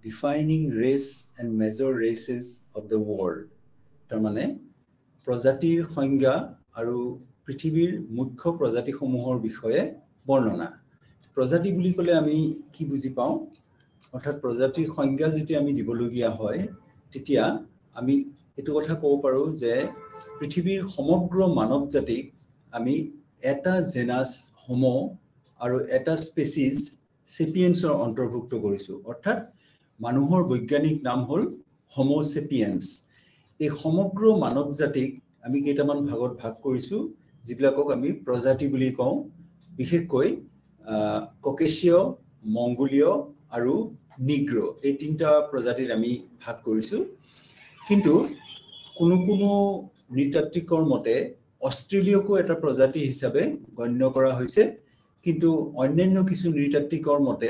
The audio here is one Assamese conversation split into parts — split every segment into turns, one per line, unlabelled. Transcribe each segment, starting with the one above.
defining race and major races of the world. তাৰমানে প্ৰজাতিৰ সংজ্ঞা আৰু পৃথিৱীৰ মুখ্য প্ৰজাতিসমূহৰ বিষয়ে বৰ্ণনা। প্ৰজাতি বুলি ক'লে আমি কি বুজি পাওঁ? অৰ্থাৎ প্ৰজাতিৰ সংজ্ঞা যেতিয়া আমি দিবলগীয়া হয় তেতিয়া আমি এটো কথা ক'ব পাৰো যে পৃথিৱীৰ সমগ্ৰ মানৱ জাতিক আমি এটা জেনাস হোমো আৰু এটা স্পেচিছ সেপিয়েন্সৰ অন্তৰ্ভুক্ত কৰিছো। অৰ্থাৎ মানুহৰ বৈজ্ঞানিক নাম হ'ল হোমো সেপিয়েন্স। এই সমগ্ৰ মানৱ জাতিক আমি কেইটামান ভাগত ভাগ কৰিছো যিবিলাকক আমি প্ৰজাতি বুলি কওঁ। বিশেষকৈ ককেশীয়, মংগোলীয় আৰু নিগ্ৰো এই তিনটা প্ৰজাতিৰ আমি ভাগ কৰিছো। কিন্তু কোনো নৃতাত্ত্বিকৰ মতে অষ্ট্ৰেলিয়াকো এটা প্ৰজাতি হিচাপে গণ্য কৰা হৈছে। কিন্তু অন্যান্য কিছু নৃতাত্ত্বিকৰ মতে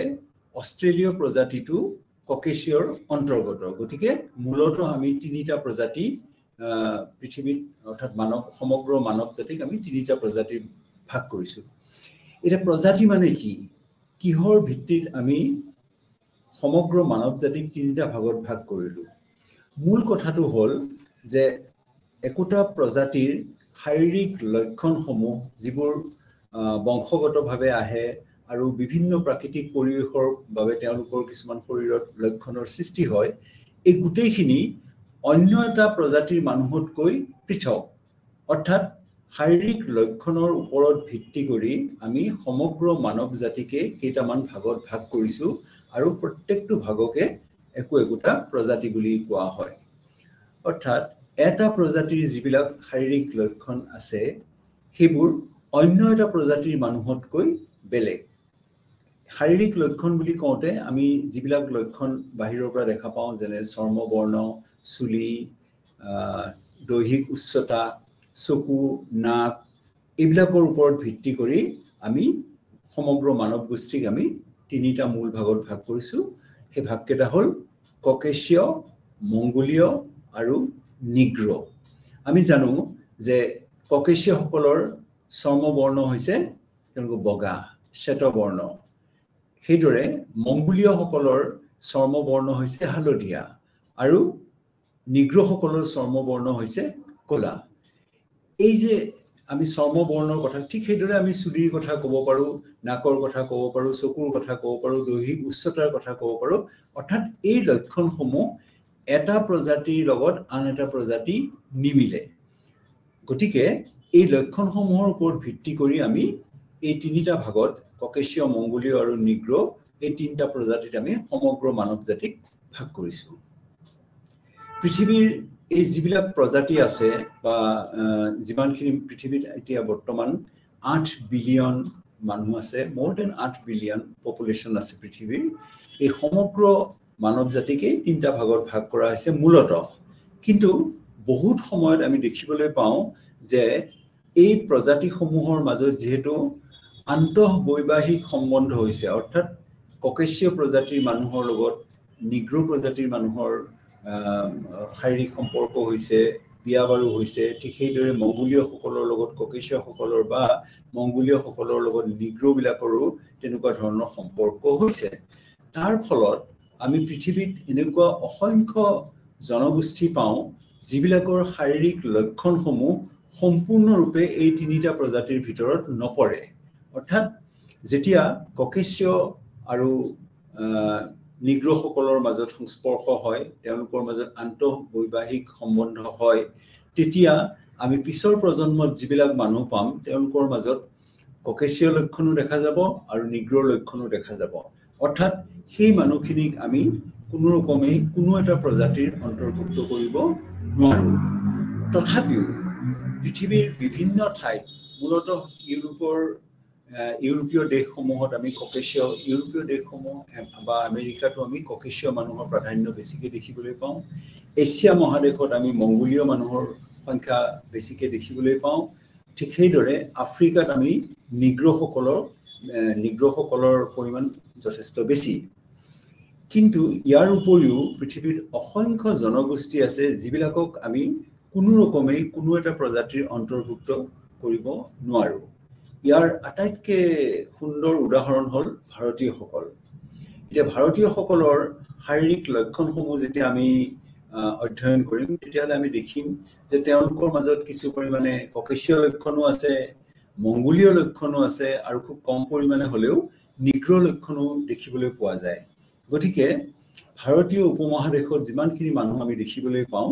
অষ্ট্ৰেলীয় প্ৰজাতিটো ককেশীয়ৰ অন্তৰ্গত। গতিকে মূলতঃ আমি তিনিটা প্ৰজাতি পৃথিৱীত অৰ্থাৎ সমগ্ৰ মানৱ জাতিক আমি তিনিটা প্ৰজাতিৰ ভাগ কৰিছো। এটা প্ৰজাতি মানে কি? কিহৰ ভিত্তিত আমি সমগ্ৰ মানৱ জাতিক তিনিটা ভাগত ভাগ কৰিলো? মূল কথাটো হ'ল যে একোটা প্ৰজাতিৰ শাৰীৰিক লক্ষণসমূহ যিবোৰ বংশগতভাৱে আহে আৰু বিভিন্ন প্ৰাকৃতিক পৰিৱেশৰ বাবে তেওঁলোকৰ কিছুমান শৰীৰত লক্ষণৰ সৃষ্টি হয়, এই গোটেইখিনি অন্য এটা প্ৰজাতিৰ মানুহতকৈ পৃথক। অৰ্থাৎ শাৰীৰিক লক্ষণৰ ওপৰত ভিত্তি কৰি আমি সমগ্ৰ মানৱ জাতিকে কেইটামান ভাগত ভাগ কৰিছো আৰু প্ৰত্যেকটো ভাগকে একোটা প্ৰজাতি বুলি কোৱা হয়। অৰ্থাৎ এটা প্ৰজাতিৰ যিবিলাক শাৰীৰিক লক্ষণ আছে সেইবোৰ অন্য এটা প্ৰজাতিৰ মানুহতকৈ বেলেগ। শাৰীৰিক লক্ষণ বুলি কওঁতে আমি যিবিলাক লক্ষণ বাহিৰৰ পৰা দেখা পাওঁ যেনে চৰ্মবৰ্ণ, চুলি, দৈহিক উচ্চতা, চকু, নাক এইবিলাকৰ ওপৰত ভিত্তি কৰি আমি সমগ্ৰ মানৱ গোষ্ঠীক আমি তিনিটা মূল ভাগত ভাগ কৰিছো। সেই ভাগকেইটা হ'ল ককেশীয়, মংগোলীয় আৰু নিগ্ৰো। আমি জানো যে ককেশীয়সকলৰ চৰ্মবৰ্ণ হৈছে তেওঁলোকৰ বগা, শ্বেতবৰ্ণ। সেইদৰে মংগোলীয়সকলৰ চৰ্মবৰ্ণ হৈছে হালধীয়া আৰু নিগ্ৰোসকলৰ চৰ্মবৰ্ণ হৈছে ক'লা। এই যে আমি চৰ্মবৰ্ণৰ কথা, ঠিক সেইদৰে আমি চুলিৰ কথা ক'ব পাৰো, নাকৰ কথা ক'ব পাৰো, চকুৰ কথা ক'ব পাৰো, দৈহিক উচ্চতাৰ কথা ক'ব পাৰো। অৰ্থাৎ এই লক্ষণসমূহ এটা প্ৰজাতিৰ লগত আন এটা প্ৰজাতি নিমিলে। গতিকে এই লক্ষণসমূহৰ ওপৰত ভিত্তি কৰি আমি এই তিনিটা ভাগত ককেশীয়, মংগোলীয় আৰু নিগ্ৰো এই তিনিটা প্ৰজাতিত আমি সমগ্ৰ মানৱ জাতিক ভাগ কৰিছো। পৃথিৱীৰ এই যিবিলাক প্ৰজাতি আছে বা যিমানখিনি পৃথিৱীত এতিয়া বৰ্তমান 8 বিলিয়ন মানুহ আছে, more than 8 বিলিয়ন পপুলেশ্যন আছে পৃথিৱীৰ। এই সমগ্ৰ মানৱ জাতিকে তিনিটা ভাগত ভাগ কৰা হৈছে মূলতঃ। কিন্তু বহুত সময়ত আমি দেখিবলৈ পাওঁ যে এই প্ৰজাতিসমূহৰ মাজত যেহেতু আন্তঃবৈবাহিক সম্বন্ধ হৈছে, অৰ্থাৎ ককেশীয় প্ৰজাতিৰ মানুহৰ লগত নিগ্ৰো প্ৰজাতিৰ মানুহৰ শাৰীৰিক সম্পৰ্ক হৈছে, বিয়া বাৰু হৈছে, ঠিক সেইদৰে মংগোলীয়সকলৰ লগত ককেশীয়সকলৰ বা মংগোলীয়সকলৰ লগত নিগ্ৰোবিলাকৰো তেনেকুৱা ধৰণৰ সম্পৰ্ক হৈছে। তাৰ ফলত আমি পৃথিৱীত এনেকুৱা অসংখ্য জনগোষ্ঠী পাওঁ যিবিলাকৰ শাৰীৰিক লক্ষণসমূহ সম্পূৰ্ণৰূপে এই তিনিটা প্ৰজাতিৰ ভিতৰত নপৰে। অৰ্থাৎ যেতিয়া ককেশীয় আৰু নিগ্ৰোসকলৰ মাজত সংস্পৰ্শ হয়, তেওঁলোকৰ মাজত আন্তঃবৈবাহিক সম্বন্ধ হয়, তেতিয়া আমি পিছৰ প্ৰজন্মত যিবিলাক মানুহ পাম তেওঁলোকৰ মাজত ককেশীয় লক্ষণো দেখা যাব আৰু নিগ্ৰোৰ লক্ষণো দেখা যাব। অৰ্থাৎ সেই মানুহখিনিক আমি কোনোৰকমে কোনো এটা প্ৰজাতিৰ অন্তৰ্ভুক্ত কৰিব নোৱাৰো। তথাপিও পৃথিৱীৰ বিভিন্ন ঠাইত, মূলতঃ ইউৰোপীয় দেশসমূহত আমি ককেশীয়, ইউৰোপীয় দেশসমূহ বা আমেৰিকাতো আমি ককেশীয় মানুহৰ প্ৰাধান্য বেছিকৈ দেখিবলৈ পাওঁ। এছিয়া মহাদেশত আমি মংগোলীয় মানুহৰ সংখ্যা বেছিকৈ দেখিবলৈ পাওঁ। ঠিক সেইদৰে আফ্ৰিকাত আমি নিগ্ৰোসকলৰ পৰিমাণ যথেষ্ট বেছি। কিন্তু ইয়াৰ উপৰিও পৃথিৱীত অসংখ্য জনগোষ্ঠী আছে যিবিলাকক আমি কোনোৰকমে কোনো এটা প্ৰজাতিৰ অন্তৰ্ভুক্ত কৰিব নোৱাৰো। ইয়াৰ আটাইতকৈ সুন্দৰ উদাহৰণ হ'ল ভাৰতীয়সকল। এতিয়া ভাৰতীয়সকলৰ শাৰীৰিক লক্ষণসমূহ যেতিয়া আমি অধ্যয়ন কৰিম তেতিয়াহ'লে আমি দেখিম যে তেওঁলোকৰ মাজত কিছু পৰিমাণে ককেশীয় লক্ষণো আছে, মংগোলীয় লক্ষণো আছে আৰু খুব কম পৰিমাণে হ'লেও নিগ্ৰ লক্ষণো দেখিবলৈ পোৱা যায়। গতিকে ভাৰতীয় উপমহাদেশত যিমানখিনি মানুহ আমি দেখিবলৈ পাওঁ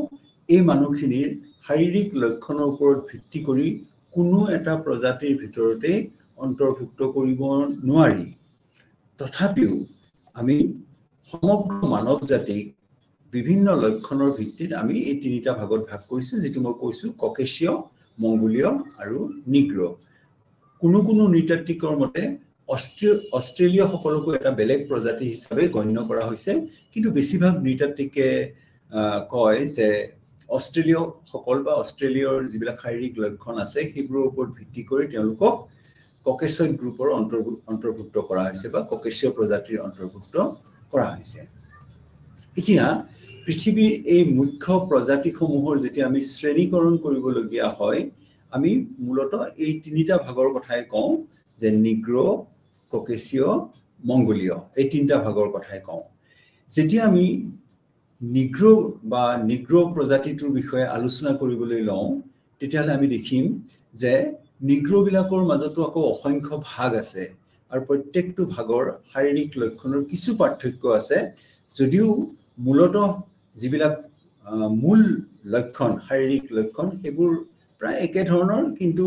এই মানুহখিনিৰ শাৰীৰিক লক্ষণৰ ওপৰত ভিত্তি কৰি কোনো এটা প্ৰজাতিৰ ভিতৰতে অন্তৰ্ভুক্ত কৰিব নোৱাৰি। তথাপিও আমি সমগ্ৰ মানৱ জাতিক বিভিন্ন লক্ষণৰ ভিত্তিত আমি এই তিনিটা ভাগত ভাগ কৰিছোঁ, যিটো মই কৈছোঁ ককেশীয়, মংগোলীয় আৰু নিগ্ৰ। কোনো কোনো নৃতাত্ত্বিকৰ মতে অষ্ট্ৰেলীয় সকলকো এটা বেলেগ প্ৰজাতি হিচাপে গণ্য কৰা হৈছে, কিন্তু বেছিভাগ নৃতাত্ত্বিকে কয় যে অষ্ট্ৰেলীয় সকল বা অষ্ট্ৰেলীয়ৰ যিবিলাক শাৰীৰিক লক্ষণ আছে সেইবোৰৰ ওপৰত ভিত্তি কৰি তেওঁলোকক ককেশীয় গ্ৰুপৰ অন্তৰ্ভুক্ত কৰা হৈছে বা ককেশীয় প্ৰজাতিৰ অন্তৰ্ভুক্ত কৰা হৈছে। এতিয়া পৃথিৱীৰ এই মুখ্য প্ৰজাতিসমূহৰ যেতিয়া আমি শ্ৰেণীকৰণ কৰিবলগীয়া হয় আমি মূলতঃ এই তিনিটা ভাগৰ কথাই কওঁ, যে নিগ্ৰ, ককেশীয়, মংগোলীয়, এই তিনিটা ভাগৰ কথাই কওঁ। যেতিয়া আমি নিগ্ৰ প্ৰজাতিটোৰ বিষয়ে আলোচনা কৰিবলৈ লওঁ তেতিয়াহ'লে আমি দেখিম যে নিগ্ৰবিলাকৰ মাজতো আকৌ অসংখ্য ভাগ আছে আৰু প্ৰত্যেকটো ভাগৰ শাৰীৰিক লক্ষণৰ কিছু পাৰ্থক্য আছে, যদিও মূলতঃ যিবিলাক মূল লক্ষণ, শাৰীৰিক লক্ষণ সেইবোৰ প্ৰায় একে ধৰণৰ, কিন্তু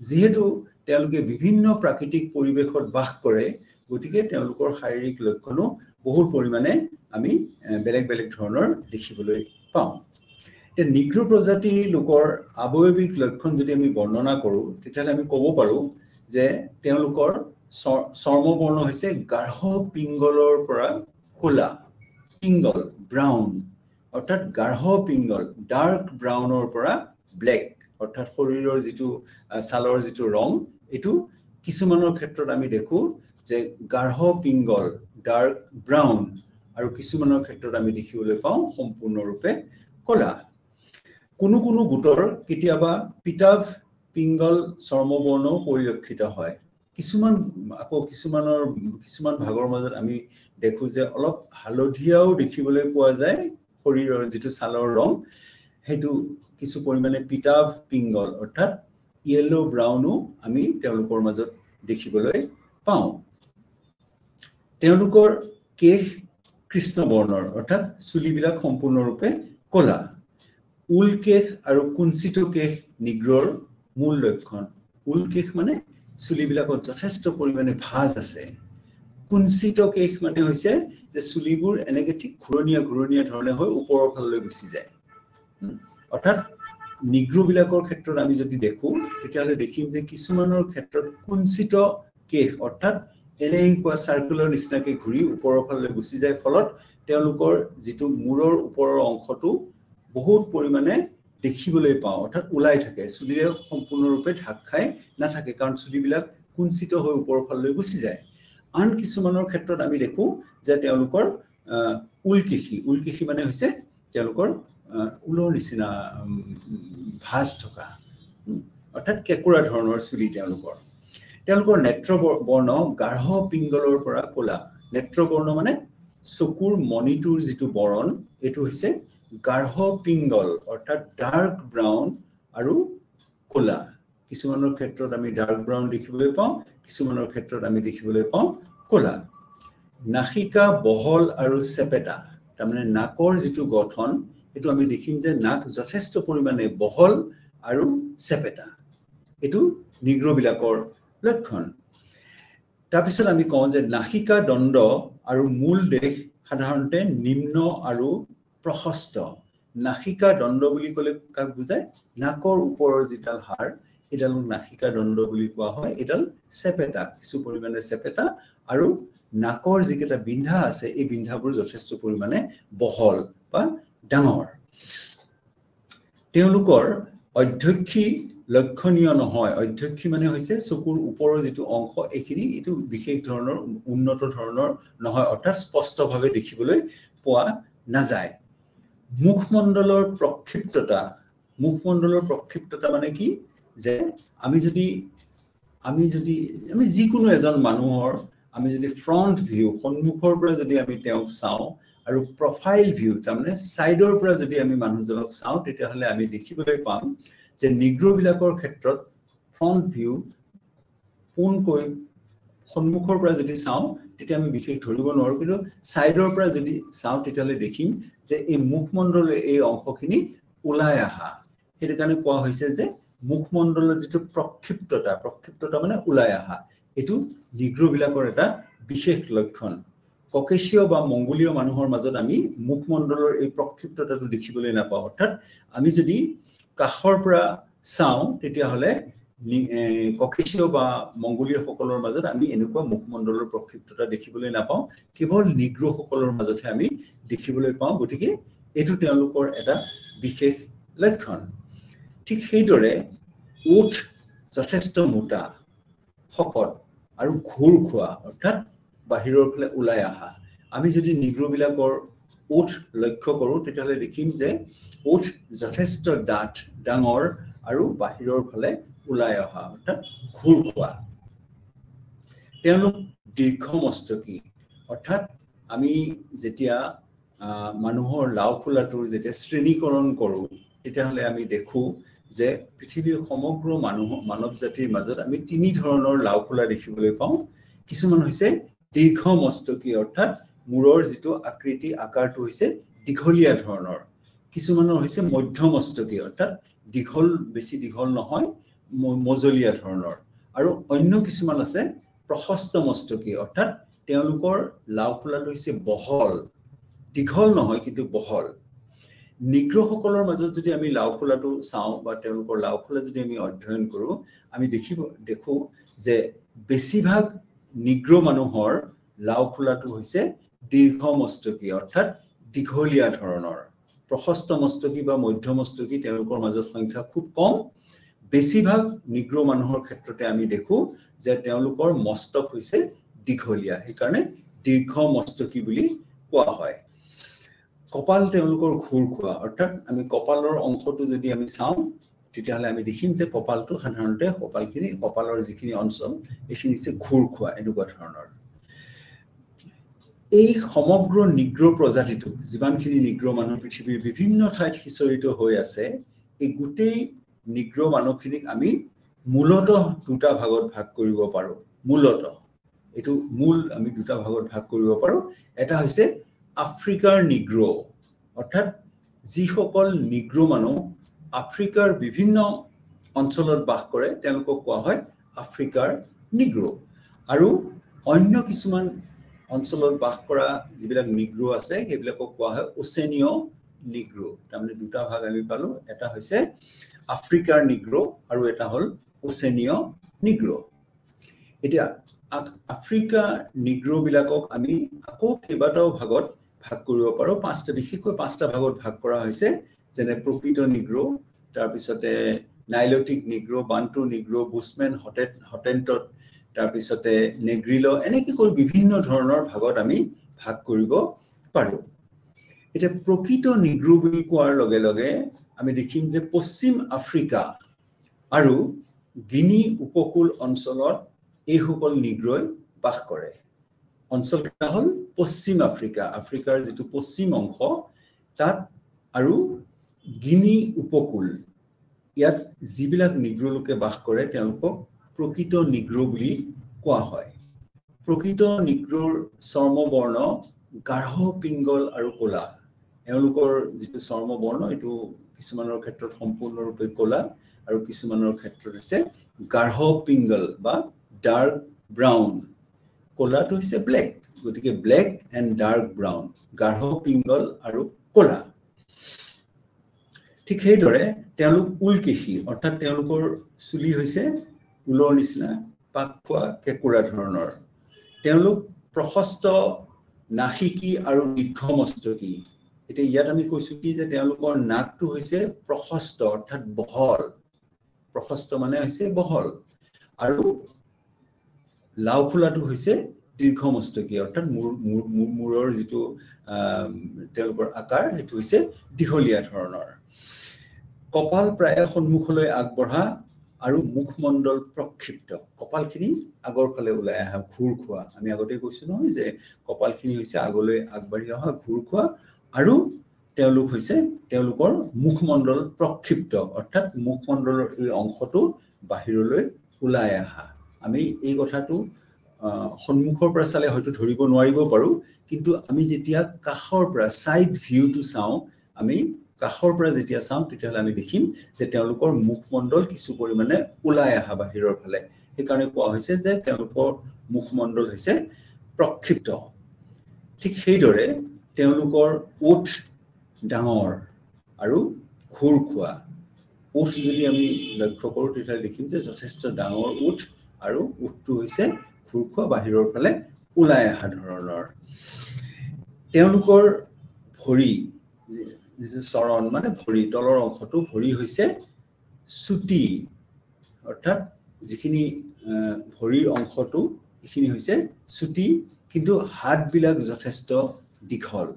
যিহেতু তেওঁলোকে বিভিন্ন প্ৰাকৃতিক পৰিৱেশত বাস কৰে গতিকে তেওঁলোকৰ শাৰীৰিক লক্ষণো বহু পৰিমাণে আমি বেলেগ বেলেগ ধৰণৰ দেখিবলৈ পাওঁ। এতিয়া নিগ্ৰ প্ৰজাতিৰ লোকৰ আৱয়ৱিক লক্ষণ যদি আমি বৰ্ণনা কৰোঁ তেতিয়াহ'লে আমি ক'ব পাৰোঁ যে তেওঁলোকৰ চৰ্মবৰ্ণ হৈছে গাঢ় পিংগলৰ পৰা ক'লা, পিংগল, ব্ৰাউন, অৰ্থাৎ গাঢ় পিংগল, ডাৰ্ক ব্ৰাউনৰ পৰা ব্লেক, অৰ্থাৎ শৰীৰৰ যিটো ছালৰ যিটো ৰং এইটো কিছুমানৰ ক্ষেত্ৰত আমি দেখোঁ যে গাঢ় পিংগল, ডাৰ্ক ব্ৰাউন, আৰু কিছুমানৰ ক্ষেত্ৰত আমি দেখিবলৈ পাওঁ সম্পূৰ্ণৰূপে ক'লা। কোনো কোনো গোটৰ কেতিয়াবা পিতাভ পিংগল চৰ্মবৰ্ণও পৰিলক্ষিত হয়। কিছুমান ভাগৰ মাজত আমি দেখোঁ যে অলপ হালধীয়াও দেখিবলৈ পোৱা যায়, শৰীৰৰ যিটো ছালৰ ৰং সেইটো কিছু পৰিমাণে পিতাভ পিংগল অৰ্থাৎ ইয়েলো ব্ৰাউনো আমি তেওঁলোকৰ মাজত দেখিবলৈ পাওঁ। তেওঁলোকৰ কেশ কৃষ্ণবৰ্ণৰ, অৰ্থাৎ চুলিবিলাক সম্পূৰ্ণৰূপে ক'লা। উলকেশ আৰু কুঞ্চিত কেশ নিগ্ৰৰ মূল লক্ষণ। উলকেশ মানে চুলিবিলাকত যথেষ্ট পৰিমাণে ভাঁজ আছে। কুঞ্চিত কেশ মানে হৈছে যে চুলিবোৰ এনেকৈ ঠিক ঘূৰণীয়া ধৰণে হৈ ওপৰৰ ফাললৈ গুচি যায়। অৰ্থাৎ নিগ্ৰবিলাকৰ ক্ষেত্ৰত আমি যদি দেখোঁ তেতিয়াহ'লে দেখিম যে কিছুমানৰ ক্ষেত্ৰত কুঞ্চিত কেশ অৰ্থাৎ এনেকুৱা চাৰ্কুলাৰ নিচিনাকৈ ঘূৰি ওপৰৰ ফাললৈ গুচি যায়, ফলত তেওঁলোকৰ যিটো মূৰৰ ওপৰৰ অংশটো বহুত পৰিমাণে দেখিবলৈ পাওঁ, অৰ্থাৎ ওলাই থাকে, চুলিৰে সম্পূৰ্ণৰূপে ঢাক খাই নাথাকে কাৰণ চুলিবিলাক কুঞ্চিত হৈ ওপৰৰ ফাললৈ গুচি যায়। আন কিছুমানৰ ক্ষেত্ৰত আমি দেখোঁ যে তেওঁলোকৰ উলকেশী মানে হৈছে তেওঁলোকৰ ঊলৰ নিচিনা ভাঁজ থকা, অৰ্থাৎ কেঁকুৰা ধৰণৰ চুলি তেওঁলোকৰ। তেওঁলোকৰ নেত্ৰবৰ্ণ গাঢ় পিংগলৰ পৰা ক'লা। নেত্ৰবৰ্ণ মানে চকুৰ মণিটোৰ যিটো বৰণ এইটো হৈছে গাঢ় পিংগল অৰ্থাৎ ডাৰ্ক ব্ৰাউন আৰু ক'লা। কিছুমানৰ ক্ষেত্ৰত আমি ডাৰ্ক ব্ৰাউন দেখিবলৈ পাওঁ, কিছুমানৰ ক্ষেত্ৰত আমি দেখিবলৈ পাওঁ ক'লা। নাসিকা বহল আৰু চেপেটা, তাৰমানে নাকৰ যিটো গঠন এইটো আমি দেখিম যে নাক যথেষ্ট পৰিমাণে বহল আৰু চেপেটা, এইটো নিগ্ৰবিলাকৰ লক্ষণ। তাৰপিছত আমি কওঁ যে নাসিকা দণ্ড আৰু মূল দেশ সাধাৰণতে নিম্ন আৰু প্ৰশস্ত। নাসিকা দণ্ড বুলি ক'লে কাক বুজায়? নাকৰ ওপৰৰ যিডাল হাড় এইডালক নাসিকা দণ্ড বুলি কোৱা হয়। এইডাল চেপেটা, কিছু পৰিমাণে চেপেটা, আৰু নাকৰ যিকেইটা বিন্ধা আছে এই বিন্ধাবোৰ যথেষ্ট পৰিমাণে বহল বা ডাঙৰ। তেওঁলোকৰ অধ্যক্ষী লক্ষণীয় নহয়। অধ্যক্ষী মানে হৈছে চকুৰ ওপৰৰ যিটো অংশ এইখিনি, এইটো বিশেষ ধৰণৰ উন্নত ধৰণৰ নহয়, অৰ্থাৎ স্পষ্টভাৱে দেখিবলৈ পোৱা নাযায়। মুখমণ্ডলৰ প্ৰক্ষিপ্ততা মানে কি? যে আমি যিকোনো এজন মানুহৰ আমি যদি ফ্ৰন্ট ভিউ সন্মুখৰ পৰা যদি আমি তেওঁক চাওঁ আৰু প্ৰফাইল ভিউ তাৰমানে সাইডৰ পৰা যদি আমি মানুহজনক চাওঁ তেতিয়া হলে আমি দেখিবলৈ পাম যে নিগ্ৰোবিলাকৰ ক্ষেত্ৰত ফ্ৰন্ট ভিউ কোনকৈ সন্মুখৰ পৰা যদি চাওঁ তেতিয়া আমি বিশেষ ধৰিব নোৱাৰো কিন্তু সাইডৰ পৰা যদি চাওঁ তেতিয়া হলে দেখিম যে এই মুখমণ্ডলৰ এই অংশখিনি ওলাই আহা হেতু কাৰণে কোৱা হৈছে যে মুখমণ্ডলৰ যেটো প্ৰক্ষিপ্ততা মানে ওলাই আহা এটো নিগ্ৰোবিলাকৰ এটা বিশেষ লক্ষণ ককেশীয় বা মংগোলীয় মানুহৰ মাজত আমি মুখমণ্ডলৰ এই প্ৰক্ষিপ্ততাটো দেখিবলৈ নাপাওঁ অৰ্থাৎ আমি যদি কাখৰ পৰা চাওঁ তেতিয়া হলে ককেশীয় বা মংগোলীয় সকলৰ মাজত আমি এনেকুৱা মুখমণ্ডলৰ প্ৰক্ষিপ্ততা দেখিবলৈ নাপাওঁ কেৱল নিগ্ৰো সকলৰ মাজতহে আমি দেখিবলৈ পাওঁ গতিকে এটো তেওঁলোকৰ এটা বিশেষ লক্ষণ ঠিক সেইদৰে ওঠ যথেষ্ট মোটা শকত আৰু ঘূৰ খোৱা অৰ্থাৎ বাহিৰৰ ফালে ওলাই আহা আমি যদি নিগ্ৰোবিলাকৰ ওঠ লক্ষ্য কৰো তেতিয়াহলে দেখিম যে ওঠ যথেষ্ট ডাঙৰ আৰু বাহিৰৰ ফালে ওলাই অহা অৰ্থাৎ ঘূৰ খোৱা তেওঁলোক দীৰ্ঘমস্তকী অৰ্থাৎ আমি যেতিয়া মানুহৰ লাওখোলাটোৰ যেতিয়া শ্ৰেণীকৰণ কৰো তেতিয়াহলে আমি দেখো যে পৃথিৱীৰ সমগ্ৰ মানৱ জাতিৰ মাজত আমি তিনি ধৰণৰ লাওখোলা দেখিবলৈ পাওঁ কিছুমান হৈছে দীৰ্ঘমস্তকী অৰ্থাৎ মূৰৰ যেটো আকৃতি আকাৰটো হৈছে দীঘলীয়া ধৰণৰ কিছুমানৰ হৈছে মধ্যমস্তকী অৰ্থাৎ দীঘল বেছি দীঘল নহয় মজলীয়া ধৰণৰ আৰু অন্য কিছুমান আছে প্ৰশস্তমস্তকী অৰ্থাৎ তেওঁলোকৰ লাওখোলাটো হৈছে বহল দীঘল নহয় কিন্তু বহল নিগ্ৰোসকলৰ মাজত যদি আমি লাওখোলাটো চাওঁ বা তেওঁলোকৰ লাওখোলা যদি আমি অধ্যয়ন কৰো আমি দেখো যে বেছিভাগ নিগ্ৰো মানুহৰ লাওখোলাটো হৈছে দীৰ্ঘমস্তকী অৰ্থাৎ দীঘলীয়া ধৰণৰ প্ৰশস্তমস্তকী বা মধ্যমস্তকী তেওঁলোকৰ মাজত সংখ্যা খুব কম বেছিভাগ নিগ্ৰো মানুহৰ ক্ষেত্ৰতে আমি দেখো যে তেওঁলোকৰ মস্তক হৈছে দীঘলীয়া সেইকাৰণে দীৰ্ঘমস্তকী বুলি কোৱা হয় কপাল তেওঁলোকৰ ঘূৰ খোৱা অৰ্থাৎ আমি কপালৰ অংশটো যদি আমি চাওঁ তেতিয়াহলে আমি দেখিম যে কপালটো সাধাৰণতে কপালৰ যিখিনি অঞ্চল এইখিনি হৈছে ঘূৰ খোৱা এনেকুৱা ধৰণৰ এই সমগ্ৰ নিগ্ৰো প্ৰজাতিটো যিমানখিনি নিগ্ৰো মানুহ পৃথিৱীৰ বিভিন্ন ঠাইত হিচৰিত হৈ আছে এই গোটেই নিগ্ৰো মানুহখিনিক আমি মূলতঃ দুটা ভাগত ভাগ কৰিব পাৰো মূলতঃ এটো মূল আমি দুটা ভাগত ভাগ কৰিব পাৰো এটা হৈছে আফ্ৰিকাৰ নিগ্ৰো অৰ্থাৎ যিসকল নিগ্ৰো মানুহ আফ্ৰিকাৰ বিভিন্ন অঞ্চলত বাস কৰে তেওঁলোকক কোৱা হয় আফ্ৰিকাৰ নিগ্ৰো আৰু অন্য কিছুমান অঞ্চলত বাস কৰা যিবিলাক নিগ্ৰো আছে সেইবিলাকক কোৱা হয় ওচেনিয় নিগ্ৰো তাৰমানে দুটা ভাগ আমি পালো এটা হৈছে আফ্ৰিকাৰ নিগ্ৰো আৰু এটা হল ওচেনিয় নিগ্ৰো এতিয়া আফ্ৰিকা নিগ্ৰো বিলাকক আমি আকৌ কেইবাটাও ভাগত ভাগ কৰিব পাৰো বিশেষকৈ পাঁচটা ভাগত ভাগ কৰা হৈছে যেনে প্ৰকৃত নিগ্ৰো তাৰ পিছতে নাইলোটিক নিগ্ৰো বান্টু নিগ্ৰো বুছমেন হটেণ্টট তাৰ পিছতে নেগ্ৰিলো এনেকৈ কৰি বিভিন্ন ধৰণৰ ভাগত আমি ভাগ কৰিব পাৰো এটা প্ৰকৃত নিগ্ৰো বুলি কোৱাৰ লগে লগে আমি দেখিম যে পশ্চিম আফ্ৰিকা আৰু গিনি উপকূল অঞ্চলত এই সকল নিগ্ৰই বাস কৰে অঞ্চলটা হল পশ্চিম আফ্ৰিকাৰ যেটো পশ্চিম অংশ তাত আৰু গিনি উপকূল ইয়াত যিবিলাক নিগ্ৰো লোকে বাস কৰে তেওঁলোকক প্ৰকৃত নিগ্ৰো বুলি কোৱা হয় প্ৰকৃত নিগ্ৰোৰ চৰ্মবৰ্ণ গাঢ় পিংগল আৰু ক'লা এওঁলোকৰ যেটো চৰ্মবৰ্ণ এটো কিছুমানৰ ক্ষেত্ৰত সম্পূৰ্ণৰূপে ক'লা আৰু কিছুমানৰ ক্ষেত্ৰত আছে গাঢ় পিংগল বা ডাৰ্ক ব্ৰাউন ক'লাটো হৈছে ব্ল্যাক গতিকে ব্ল্যাক এন্ড ডাৰ্ক ব্ৰাউন গাঢ় পিংগল আৰু ক'লা ঠিক সেইদৰে তেওঁলোক উলকেশী অৰ্থাৎ তেওঁলোকৰ চুলি হৈছে উলৰ নিচিনা পাকখোৱা কেকুৰা ধৰণৰ তেওঁলোক প্ৰশস্ত নাখিকী আৰু দীৰ্ঘমস্তকী এতিয়া ইয়াত আমি কৈছো কি যে তেওঁলোকৰ নাকটো হৈছে প্ৰশস্ত অৰ্থাৎ বহল প্ৰশস্ত মানে হৈছে বহল আৰু লাওখোলাটো হৈছে দীৰ্ঘমস্তকী অৰ্থাৎ মূৰৰ যেটো তেওঁলোকৰ আকাৰ হেতু হৈছে দীঘলীয়া ধৰণৰ কপাল প্ৰায় সন্মুখলৈ আগবঢ়া আৰু মুখমণ্ডল প্ৰক্ষিপ্ত কপালখিনি আগৰ ফালে ওলাই আহা ঘূৰ খোৱা আমি আগতে কৈছো নহয় যে কপালখিনি হৈছে আগলৈ আগবাঢ়ি অহা ঘূৰ খোৱা আৰু তেওঁলোক হৈছে তেওঁলোকৰ মুখমণ্ডল প্ৰক্ষিপ্ত অৰ্থাৎ মুখমণ্ডলৰ এই অংশটো বাহিৰলৈ ওলাই আহা আমি এই কথাটো সন্মুখৰ পৰা চালে হয়তো ধৰিব নোৱাৰিব পাৰো কিন্তু আমি যেতিয়া কাষৰ পৰা সাইড ভিউটো চাওঁ আমি কাষৰ পৰা যেতিয়া চাওঁ তেতিয়াহলে আমি দেখিম যে তেওঁলোকৰ মুখমণ্ডল কিছু পৰিমাণে ওলাই আহা বাহিৰৰ ফালে এই কাৰণে কোৱা হৈছে যে তেওঁলোকৰ মুখমণ্ডল হৈছে প্ৰক্ষিপ্ত ঠিক সেইদৰে তেওঁলোকৰ ওঠ ডাঙৰ আৰু ঘূৰ খোৱা ওঠ যদি আমি লক্ষ্য কৰো তেতিয়াহলে দেখিম যে যথেষ্ট ডাঙৰ ওঠ আৰু ওঠটো হৈছে ঘূৰ খোৱা বাহিৰৰ ফালে ওলাই আহা ধৰণৰ তেওঁলোকৰ ভৰি যিটো চৰণ মানে ভৰি তলৰ অংশটো ভৰি হৈছে চুটি অৰ্থাৎ যিখিনি ভৰিৰ অংশটো এখিনি হৈছে চুটি কিন্তু হাতবিলাক যথেষ্ট দীঘল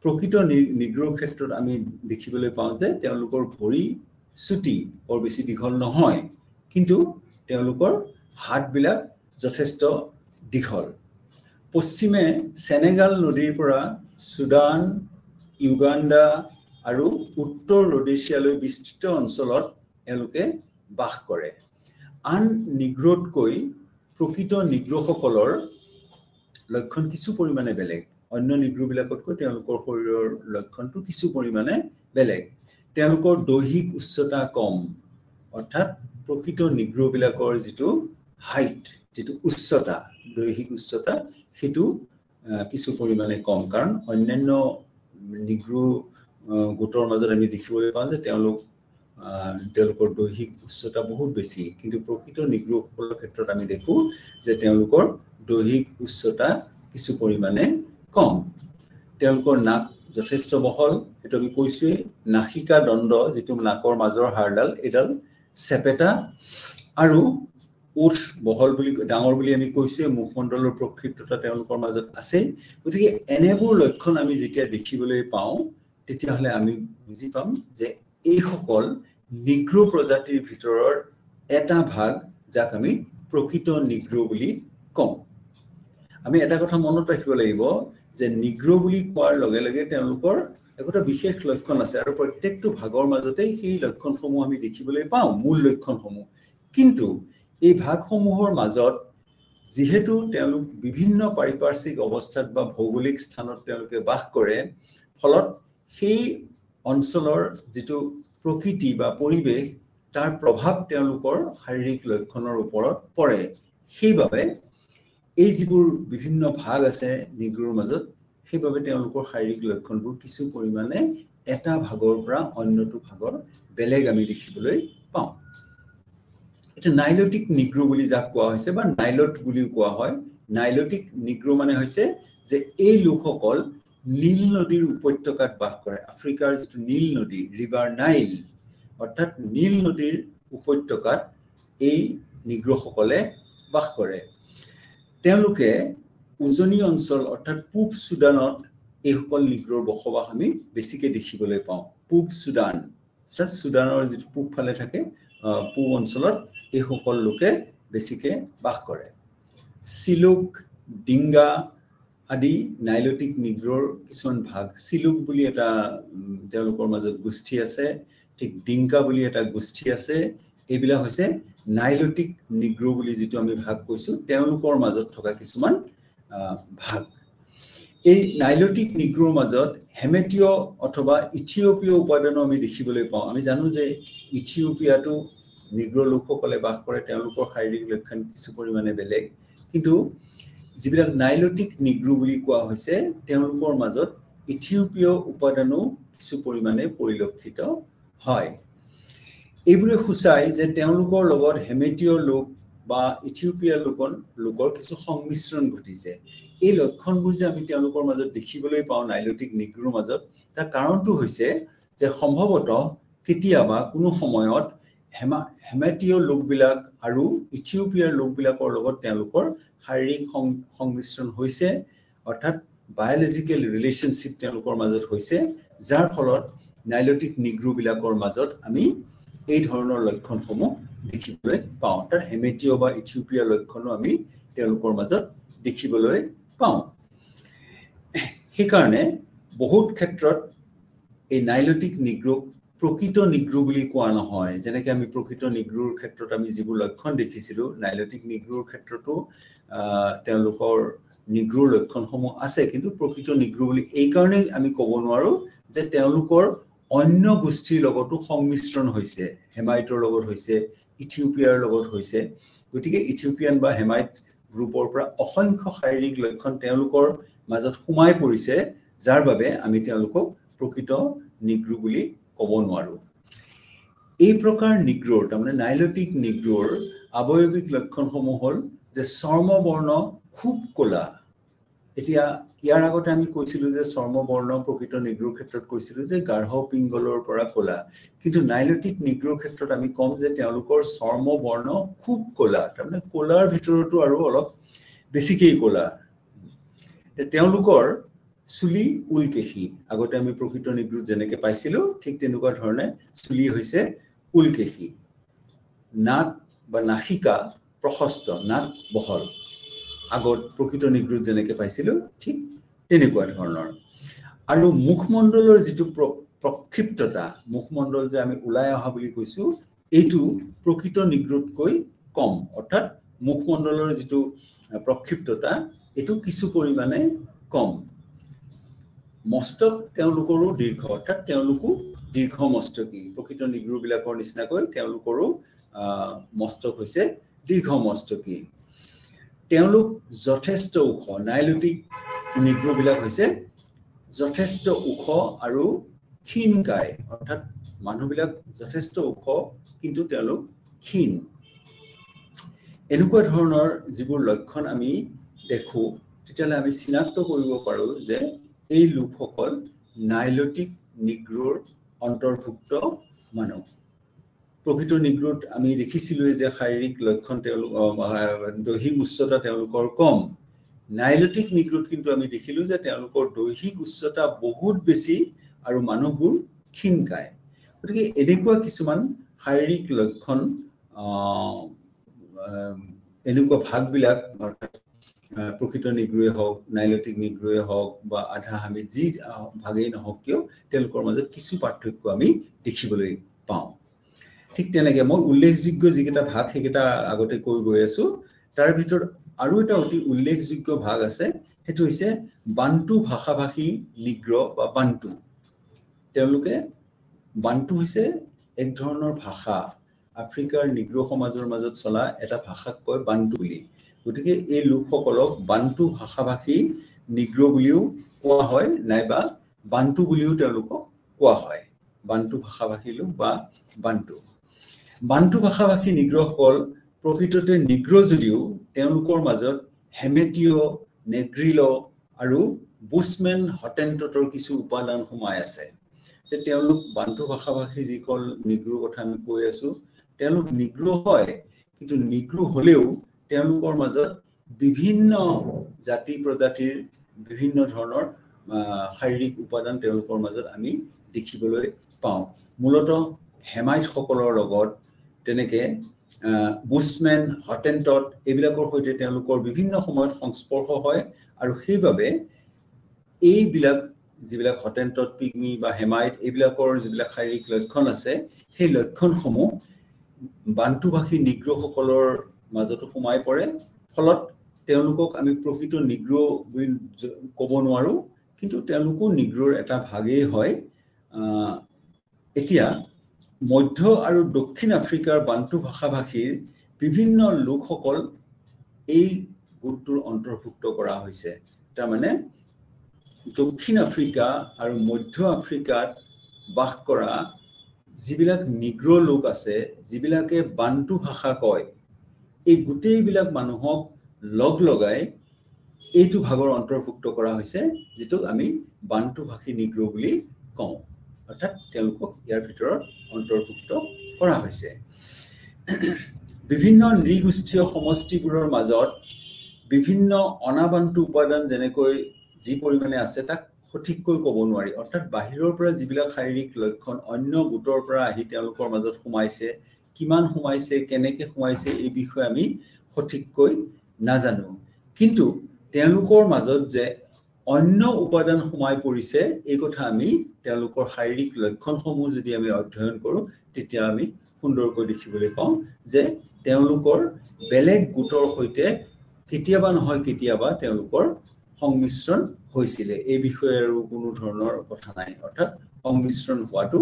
প্ৰকৃত নিগ্ৰৰ ক্ষেত্ৰত আমি দেখিবলৈ পাওঁ যে তেওঁলোকৰ ভৰি চুটি বৰ বেছি দীঘল নহয় কিন্তু তেওঁলোকৰ হাতবিলাক যথেষ্ট দীঘল পশ্চিমে সেনেগাল নদীৰ পৰা সুদান ইউগাণ্ডা আৰু উত্তৰ ৰডেছিয়ালৈ বিস্তৃত অঞ্চলত এলোকে বাস কৰে আন নিগ্ৰতকৈ প্ৰকৃত নিগ্ৰসকলৰ লক্ষণ কিছু পৰিমাণে বেলেগ অন্য নিগ্ৰবিলাকতকৈ তেওঁলোকৰ শৰীৰৰ লক্ষণটো কিছু পৰিমাণে বেলেগ তেওঁলোকৰ দৈহিক উচ্চতা কম অৰ্থাৎ প্ৰকৃত নিগ্ৰবিলাকৰ যিটো হাইট যেটো উচ্চতা দৈহিক উচ্চতা হেতু কিছু পৰিমাণে কম কাৰণ অন্যান্য নিগ্ৰ গোটৰ মাজত আমি দেখিবলৈ পাওঁ যে তেওঁলোকৰ দৈহিক উচ্চতা বহুত বেছি কিন্তু প্ৰকৃত নিগ্ৰসকলৰ ক্ষেত্ৰত আমি দেখো যে তেওঁলোকৰ দৈহিক উচ্চতা কিছু পৰিমাণে কম তেওঁলোকৰ নাক যথেষ্ট বহল এটো আমি কৈছোৱে নাসিকা দণ্ড যেটো নাকৰ মাজৰ হাড়ডাল এডাল চেপেটা আৰু ওঠ বহল বুলি ডাঙৰ বুলি আমি কৈছোৱে মুখমণ্ডলৰ প্ৰক্ষিপ্ততা তেওঁলোকৰ মাজত আছে গতিকে এনেবোৰ লক্ষণ আমি যেতিয়া দেখিবলৈ পাওঁ তেতিয়াহলে আমি বুজি পাম যে এই সকল নিগ্ৰ প্ৰজাতিৰ ভিতৰৰ এটা ভাগ যাক আমি প্ৰকৃত নিগ্ৰ বুলি কওঁ আমি এটা কথা মনত ৰাখিব লাগিব যে নিগ্ৰ বুলি কোৱাৰ লগে লগে তেওঁলোকৰ একটা বিশেষ লক্ষণ আছে আৰু প্ৰত্যেকটো ভাগৰ মাজতে সেই লক্ষণসমূহ আমি দেখিবলৈ পাওঁ মূল লক্ষণসমূহ কিন্তু এই ভাগসমূহৰ মাজত যেহেতু তেওঁলোক বিভিন্ন পাৰিপাৰ্শ্বিক অৱস্থাত বা ভৌগোলিক স্থানত তেওঁলোকে বাস কৰে ফলত সেই অঞ্চলৰ যেটো প্ৰকৃতি বা পৰিবেশ তাৰ প্ৰভাৱ তেওঁলোকৰ শাৰীৰিক লক্ষণৰ ওপৰত পৰে সেইবাবে এই যিবোৰ বিভিন্ন ভাগ আছে নিগ্ৰৰ মাজত সেইবাবে তেওঁলোকৰ শাৰীৰিক লক্ষণবোৰ কিছু পৰিমাণে এটা ভাগৰ পৰা অন্যটো ভাগৰ বেলেগ আমি দেখিবলৈ পাওঁ এটা নাইলটিক নিগ্ৰ বুলি যাক কোৱা হৈছে বা নাইলট বুলিও কোৱা হয় নাইলটিক নিগ্ৰ মানে হৈছে যে এই লোকসকল নীল নদীৰ উপত্যকাত বাস কৰে আফ্ৰিকাৰ যেটো নীল নদী ৰিভাৰ নাইল অৰ্থাৎ নীল নদীৰ উপত্যকাত এই নিগ্ৰসকলে বাস কৰে তেওঁলোকে উজনি অঞ্চল অৰ্থাৎ পূব সুদানত এই সকল নিগ্ৰৰ বসবাস আমি বেছিকে দেখিবলৈ পাওঁ পূব সুদান অৰ্থাৎ সুদানৰ যেটো পূব ফালে থাকে পূব অঞ্চলত এই সকল লোকে বেছিকে বাস কৰে সিলুক ডিঙ্গা আদি নাইলটিক নিগ্ৰৰ কিছুমান ভাগ সিলুক বুলি এটা তেওঁলোকৰ মাজত গোষ্ঠী আছে ঠিক ডিঙ্গা বুলি এটা গোষ্ঠী আছে এইবিলাক হৈছে নাইলটিক নিগ্ৰ বুলি যেটো আমি ভাগ কৈছো তেওঁলোকৰ মাজত থকা কিছুমান ভাগ এই নাইলটিক নিগ্ৰৰ মাজত হেমেটিয় অথবা ইথিওপিয় উপাদানো আমি দেখিবলৈ পাওঁ আমি জানো যে ইথিওপিয়াটো নিগ্ৰ লোকসকলে বাস কৰে তেওঁলোকৰ শাৰীৰিক লক্ষণ কিছু পৰিমাণে বেলেগ কিন্তু যিবিলাক নাইলটিক নিগ্ৰ বুলি কোৱা হৈছে তেওঁলোকৰ মাজত ইথিওপিয় উপাদানো কিছু পৰিমাণে পৰিলক্ষিত হয় এইবোৰে খুচাই যে তেওঁলোকৰ লগত হেমেটিয় লোক বা ইথিওপিয়া লোকৰ কিছু সংমিশ্ৰণ ঘটিছে এই লক্ষণবোৰ যে আমি তেওঁলোকৰ মাজত দেখিবলৈ পাওঁ নাইলটিক নিগ্ৰৰ মাজত তাৰ কাৰণটো হৈছে যে সম্ভৱতঃ কেতিয়াবা কোনো সময়ত হেমেটিয় লোকবিলাক আৰু ইথিওপিয়াৰ লোকবিলাকৰ লগত তেওঁলোকৰ শাৰীৰিক সংমিশ্ৰণ হৈছে অৰ্থাৎ বায়োলজিক্যাল ৰিলেশনশিপ তেওঁলোকৰ মাজত হৈছে যাৰ ফলত নাইলটিক নিগ্ৰবিলাকৰ মাজত আমি এই ধৰণৰ লক্ষণসমূহ দেখিবলৈ পাওঁ তাৰ হেমেটিয় বা ইথিওপিয়াৰ লক্ষণো আমি তেওঁলোকৰ মাজত দেখিবলৈ পাওঁ সেইকাৰণে বহুত ক্ষেত্ৰত এই নাইলটিক নিগ্ৰোক প্ৰকৃত নিগ্ৰো বুলি কোৱা নহয় যেনেকৈ আমি প্ৰকৃত নিগ্ৰোৰ ক্ষেত্ৰত আমি যিবোৰ লক্ষণ দেখিছিলোঁ নাইলটিক নিগ্ৰোৰ ক্ষেত্ৰতো তেওঁলোকৰ নিগ্ৰোৰ লক্ষণসমূহ আছে কিন্তু প্ৰকৃত নিগ্ৰো বুলি এই কাৰণেই আমি ক'ব নোৱাৰো যে তেওঁলোকৰ অন্য গোষ্ঠীৰ লগতো সংমিশ্ৰণ হৈছে হেমাইটৰ লগত হৈছে ইথিওপিয়াৰ লগত হৈছে গতিকে ইথিওপিয়ান বা হেমাইট গ্ৰুপৰ পৰা অসংখ্য শাৰীৰিক লক্ষণ তেওঁলোকৰ মাজত সোমাই পৰিছে যাৰ বাবে আমি তেওঁলোকক প্ৰকৃত নিগ্ৰো বুলি ক'ব নোৱাৰো এই প্ৰকাৰ নিগ্ৰোৰ তাৰমানে নাইলটিক নিগ্ৰোৰ আৱয়বিক লক্ষণসমূহ হ'ল যে চৰ্মবৰ্ণ খুব ক'লা এতিয়া ইয়াৰ আগতে আমি কৈছিলো যে চৰ্মবৰ্ণ প্ৰকৃত নিগ্ৰোৰ ক্ষেত্ৰত কৈছিলো যে গাঢ় পিংগলৰ পৰা ক'লা কিন্তু নাইলটিক নিগ্ৰোৰ ক্ষেত্ৰত আমি কম যে তেওঁলোকৰ চৰ্মবৰ্ণ খুব ক'লা তাৰমানে ক'লাৰ ভিতৰতো আৰু অলপ বেছিকৈ ক'লা তেওঁলোকৰ চুলি উলকেশী আগতে আমি প্ৰকৃত নিগ্ৰোত যেনেকৈ পাইছিলো ঠিক তেনেকুৱা ধৰণে চুলি হৈছে উলকেশী নাক বা নাসিকা প্ৰশস্ত নাক বহল আগত প্ৰকৃত নিগ্ৰোত যেনেকৈ পাইছিলো ঠিক তেনেকুৱা ধৰণৰ আৰু মুখমণ্ডলৰ যিটো প্ৰক্ষিপ্ততা মুখমণ্ডল যে আমি ওলাই অহা বুলি কৈছো এইটো প্ৰকৃত নিগ্ৰোতকৈ কম অৰ্থাৎ মুখমণ্ডলৰ যিটো প্ৰক্ষিপ্ততা এটো কিছু পৰিমাণে কম মস্তক তেওঁলোকৰো দীৰ্ঘ অৰ্থাৎ তেওঁলোকো দীৰ্ঘ মস্তকী প্ৰকৃত নিগ্ৰো বিলাকৰ নিচিনাকৈ তেওঁলোকৰো মস্তক হৈছে দীৰ্ঘ মস্তকী তেওঁলোক যথেষ্ট ওখ নাইলটিক নিগ্ৰো বিলাক হৈছে যথেষ্ট ওখ আৰু ক্ষীণকায় অৰ্থাৎ মানুহবিলাক যথেষ্ট ওখ কিন্তু তেওঁলোক ক্ষীণ এনেকুৱা ধৰণৰ যিবোৰ লক্ষণ আমি দেখো তেতিয়ালে আমি চিনাক্ত কৰিব পাৰো যে এই লোকসকল নাইলটিক নিগ্ৰোৰ অন্তৰ্ভুক্ত মানুহ প্ৰকৃত নিগ্ৰোত আমি দেখিছিলো যে শাৰীৰিক লক্ষণ তেওঁলোক দৈহিক উচ্চতা তেওঁলোকৰ কম নাইলটিক নিগ্ৰোত কিন্তু আমি দেখিলো যে তেওঁলোকৰ দৈহিক উচ্চতা বহুত বেছি আৰু মানুহবোৰ ক্ষীণকায় গতিকে এনেকুৱা কিছুমান শাৰীৰিক লক্ষণ এনেকুৱা ভাগবিলাক প্ৰকৃত নিগ্ৰোৱে হওক নাইলটিক নিগ্ৰোৱে হওক বা আধা হামিদ যি ভাগেই নহওক কিয় তেওঁলোকৰ মাজত কিছু পাৰ্থক্য আমি দেখিবলৈ পাওঁ ঠিক তেনেকৈ মই উল্লেখযোগ্য যিকেইটা ভাগ সেইকেইটা আগতে কৈ গৈ আছো তাৰ ভিতৰত আৰু এটা অতি উল্লেখযোগ্য ভাগ আছে সেইটো হৈছে বান্টু ভাষাভাষী নিগ্ৰ বা বান্টু তেওঁলোকে বান্টু হৈছে এক ধৰণৰ ভাষা আফ্ৰিকাৰ নিগ্ৰ সমাজৰ মাজত চলা এটা ভাষাক কয় বান্টু বুলি গতিকে এই লোকসকলক বান্টু ভাষাভাষী নিগ্ৰ বুলিও কোৱা হয় নাইবা বান্টু বুলিও তেওঁলোকক কোৱা হয় বান্টু ভাষাভাষী লোক বা বান্টু ভাষাভাষী নিগ্ৰসকল প্ৰকৃততে নিগ্ৰ যদিও তেওঁলোকৰ মাজত হেমেটিয় নেগ্ৰিলো আৰু বুছমেন হটেণ্টটৰ কিছু উপাদান সোমাই আছে যে তেওঁলোক বান্টু ভাষাভাষী যিসকল নিগ্ৰৰ কথা আমি কৈ আছো তেওঁলোক নিগ্ৰ হয় কিন্তু নিগ্ৰ হলেও তেওঁলোকৰ মাজত বিভিন্ন জাতি প্ৰজাতিৰ বিভিন্ন ধৰণৰ শাৰীৰিক উপাদান তেওঁলোকৰ মাজত আমি দেখিবলৈ পাওঁ মূলতঃ হেমাইট সকলৰ লগত তেনেকে বুছমেন হটেণ্টট এইবিলাকৰ সৈতে তেওঁলোকৰ বিভিন্ন সময়ত সংস্পৰ্শ হয় আৰু সেইভাবে এইবিলাক যিবিলাক হটেণ্টট পিগমি বা হেমাইট এইবিলাকৰ যিবিলাক শাৰীৰিক লক্ষণ আছে সেই লক্ষণসমূহ বান্টুভাষী নিগ্ৰসকলৰ মাজতো সোমাই পৰে ফলত তেওঁলোকক আমি প্ৰকৃত নিগ্ৰ বুলি ক'ব নোৱাৰো কিন্তু তেওঁলোকো নিগ্ৰৰ এটা ভাগেই হয় এতিয়া মধ্য আৰু দক্ষিণ আফ্ৰিকাৰ বান্টু ভাষাভাষীৰ বিভিন্ন লোকসকল এই গোটটোৰ অন্তৰ্ভুক্ত কৰা হৈছে তাৰমানে দক্ষিণ আফ্ৰিকা আৰু মধ্য আফ্ৰিকাত বাস কৰা যিবিলাক নিগ্ৰ লোক আছে যিবিলাকে বান্টু ভাষা কয় এই গোটেইবিলাক মানুহক লগ লগাই এইটো ভাগৰ অন্তৰ্ভুক্ত কৰা হৈছে যেটো আমি বান্টু ভাষী নিগ্ৰ বুলি কওঁ অৰ্থাৎ তেওঁলোকক ইয়াৰ ভিতৰত অন্তৰ্ভুক্ত কৰা হৈছে বিভিন্ন নৃগোষ্ঠীয় সমষ্টিবোৰৰ মাজত বিভিন্ন অনাবান্টু উপাদান যেনেকৈ যি পৰিমাণে আছে তাক সঠিককৈ ক'ব নোৱাৰি অৰ্থাৎ বাহিৰৰ পৰা যিবিলাক শাৰীৰিক লক্ষণ অন্য গোটৰ পৰা আহি তেওঁলোকৰ মাজত সোমাইছে কিমান সোমাইছে কেনেকৈ সোমাইছে এই বিষয়ে আমি সঠিককৈ নাজানো কিন্তু তেওঁলোকৰ মাজত যে অন্য উপাদান সোমাই পৰিছে এই কথা আমি তেওঁলোকৰ শাৰীৰিক লক্ষণসমূহ যদি আমি অধ্যয়ন কৰোঁ তেতিয়া আমি সুন্দৰকৈ দেখিবলৈ পাওঁ যে তেওঁলোকৰ বেলেগ গোটৰ সৈতে কেতিয়াবা নহয় কেতিয়াবা তেওঁলোকৰ সংমিশ্ৰণ হৈছিলে এই বিষয়ে আৰু কোনো ধৰণৰ কথা নাই অৰ্থাৎ সংমিশ্ৰণ হোৱাটো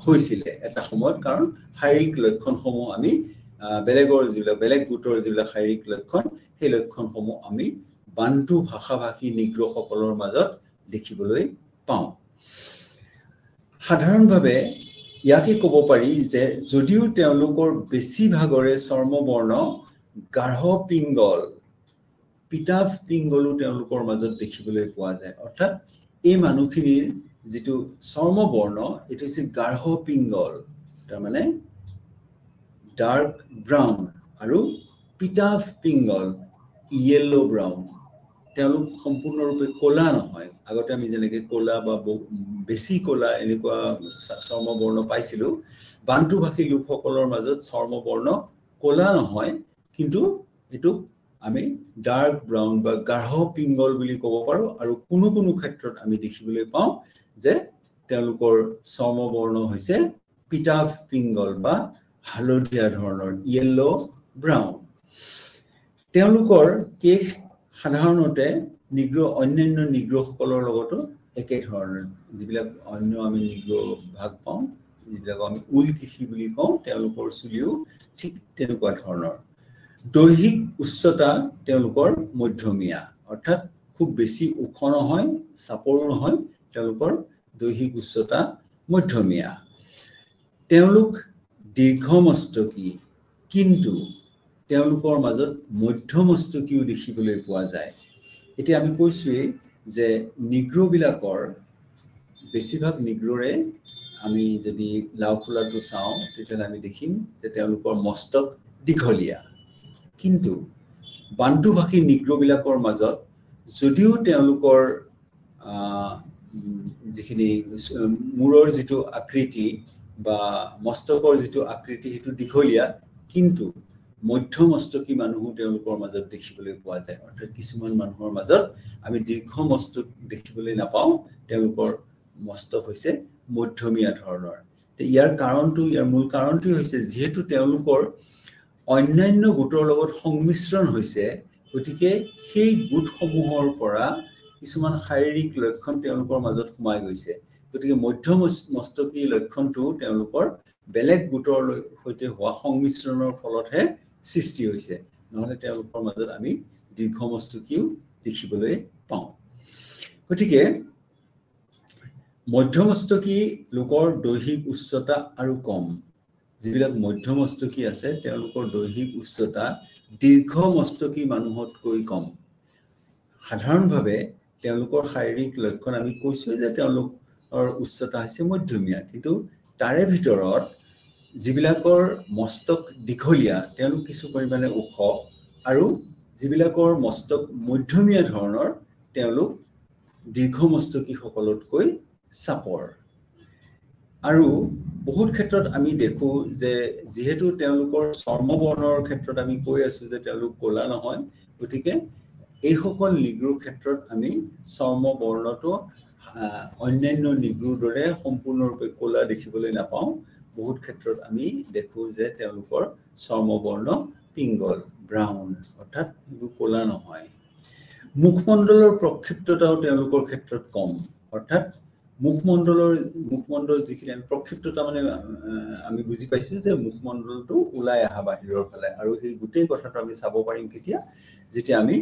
হৈছিলে এটা সময়ত কাৰণ শাৰীৰিক লক্ষণসমূহ আমি বেলেগ গোটৰ যিবিলাক শাৰীৰিক লক্ষণ সেই লক্ষণসমূহ আমি বান্টু ভাষাভাষী নিগ্ৰসকলৰ মাজত দেখিবলৈ পাওঁ সাধাৰণভাৱে ইয়াকে ক'ব পাৰি যে যদিও তেওঁলোকৰ বেছিভাগৰে চৰ্মবৰ্ণ গাঢ় পিংগল পিতাভ পিংগলো তেওঁলোকৰ মাজত দেখিবলৈ পোৱা যায় অৰ্থাৎ এই মানুহখিনিৰ যেটো চৰ্মবৰ্ণ এটো হৈছে গাঢ় পিংগল তাৰ মানে ডাৰ্ক ব্ৰাউন আৰু পিতাভ পিংগল ইয়েলো ব্ৰাউন তেওঁলোক সম্পূৰ্ণৰূপে ক'লা নহয় আগতে আমি যেনেকৈ ক'লা বা বেছি ক'লা এনেকুৱা চৰ্মবৰ্ণ পাইছিলো বান্টু ভাষী লোকসকলৰ মাজত চৰ্মবৰ্ণ ক'লা নহয় কিন্তু এটো আমি ডাৰ্ক ব্ৰাউন বা গাঢ় পিংগল বুলি ক'ব পাৰো আৰু কোনো ক্ষেত্ৰত আমি দেখিবলৈ পাওঁ যে তেওঁলোকৰ চৰ্মবৰ্ণ হৈছে পিতাভ পিংগল বা হালধীয়া ধৰণৰ ইয়েলো ব্ৰাউন তেওঁলোকৰ কেশ সাধাৰণতে অন্যান্য নিগ্ৰসকলৰ লগতো একে ধৰণৰ যিবিলাক অন্য আমি নিগ্ৰ ভাগ পাওঁ যিবিলাক আমি উলকেশী বুলি কওঁ তেওঁলোকৰ চুলিও ঠিক তেনেকুৱা ধৰণৰ দৈহিক উচ্চতা তেওঁলোকৰ মধ্যমীয়া অৰ্থাৎ খুব বেছি ওখ নহয় চাপৰো নহয় তেওঁলোকৰ দৈহিক উচ্চতা মধ্যমীয়া তেওঁলোক দীৰ্ঘমস্তকী কিন্তু তেওঁলোকৰ মাজত মধ্যমস্তকীও দেখিবলৈ পোৱা যায় এতিয়া আমি কৈছোৱেই যে নিগ্ৰবিলাকৰ বেছিভাগ নিগ্ৰৰে আমি যদি লাওখোলাটো চাওঁ তেতিয়া আমি দেখিম যে তেওঁলোকৰ মস্তক দীঘলীয়া কিন্তু বান্টু ভাষী নিগ্ৰবিলাকৰ মাজত যদিও তেওঁলোকৰ যিখিনি মূৰৰ যিটো আকৃতি বা মস্তকৰ যিটো আকৃতি সেইটো দীঘলীয়া কিন্তু মধ্যমস্তকী মানুহো তেওঁলোকৰ মাজত দেখিবলৈ পোৱা যায় অৰ্থাৎ কিছুমান মানুহৰ মাজত আমি দীৰ্ঘ মস্তক দেখিবলৈ নাপাওঁ তেওঁলোকৰ মস্তক হৈছে মধ্যমীয়া ধৰণৰ ইয়াৰ মূল কাৰণটো হৈছে যিহেতু তেওঁলোকৰ অন্যান্য গোটৰ লগত সংমিশ্ৰণ হৈছে গতিকে সেই গোটসমূহৰ পৰা কিছুমান শাৰীৰিক লক্ষণ তেওঁলোকৰ মাজত সোমাই গৈছে গতিকে মধ্যমস্তকী লক্ষণটো তেওঁলোকৰ বেলেগ গোটৰ সৈতে হোৱা সংমিশ্ৰণৰ ফলতহে সৃষ্টি হৈছে নহলে তেওঁলোকৰ মাজত আমি দীৰ্ঘমস্তকীও দেখিবলৈ পাওঁ গতিকে মধ্যমস্তকী লোকৰ দৈহিক উচ্চতা আৰু কম যিবিলাক মধ্যমস্তকী আছে তেওঁলোকৰ দৈহিক উচ্চতা দীৰ্ঘমস্তকী মানুহতকৈ কম সাধাৰণভাৱে তেওঁলোকৰ শাৰীৰিক লক্ষণ আমি কৈছো যে তেওঁলোকৰ উচ্চতা হৈছে মধ্যমীয়া কিন্তু তাৰে ভিতৰত যিবিলাকৰ মস্তক দীঘলীয়া তেওঁলোক কিছু পৰিমাণে ওখ আৰু যিবিলাকৰ মস্তক মধ্যমীয়া ধৰণৰ তেওঁলোক দীৰ্ঘমস্তকী সকলতকৈ চাপৰ আৰু বহুত ক্ষেত্ৰত আমি দেখো যে যেহেতু তেওঁলোকৰ চৰ্মবৰ্ণৰ ক্ষেত্ৰত আমি কৈ আছো যে তেওঁলোক ক'লা নহয় গতিকে এই সকল নিগ্ৰৰ ক্ষেত্ৰত আমি চৰ্মবৰ্ণটো অন্যান্য নিগ্ৰৰ দৰে সম্পূৰ্ণৰূপে ক'লা দেখিবলৈ নাপাওঁ বহুত ক্ষেত্ৰত আমি দেখো যে তেওঁলোকৰ চৰ্মবৰ্ণ পিংগল ব্ৰাউন অৰ্থাৎ এইবোৰ ক'লা নহয় মুখমণ্ডলৰ প্ৰক্ষিপ্ততাও তেওঁলোকৰ ক্ষেত্ৰত কম অৰ্থাৎ মুখমণ্ডল যিখিনি আমি প্ৰক্ষিপ্ততা মানে আমি বুজি পাইছো যে মুখমণ্ডলটো ওলাই আহা বাহিৰৰ ফালে আৰু এই গোটেই কথাটো আমি চাব পাৰিম কেতিয়া যেতিয়া আমি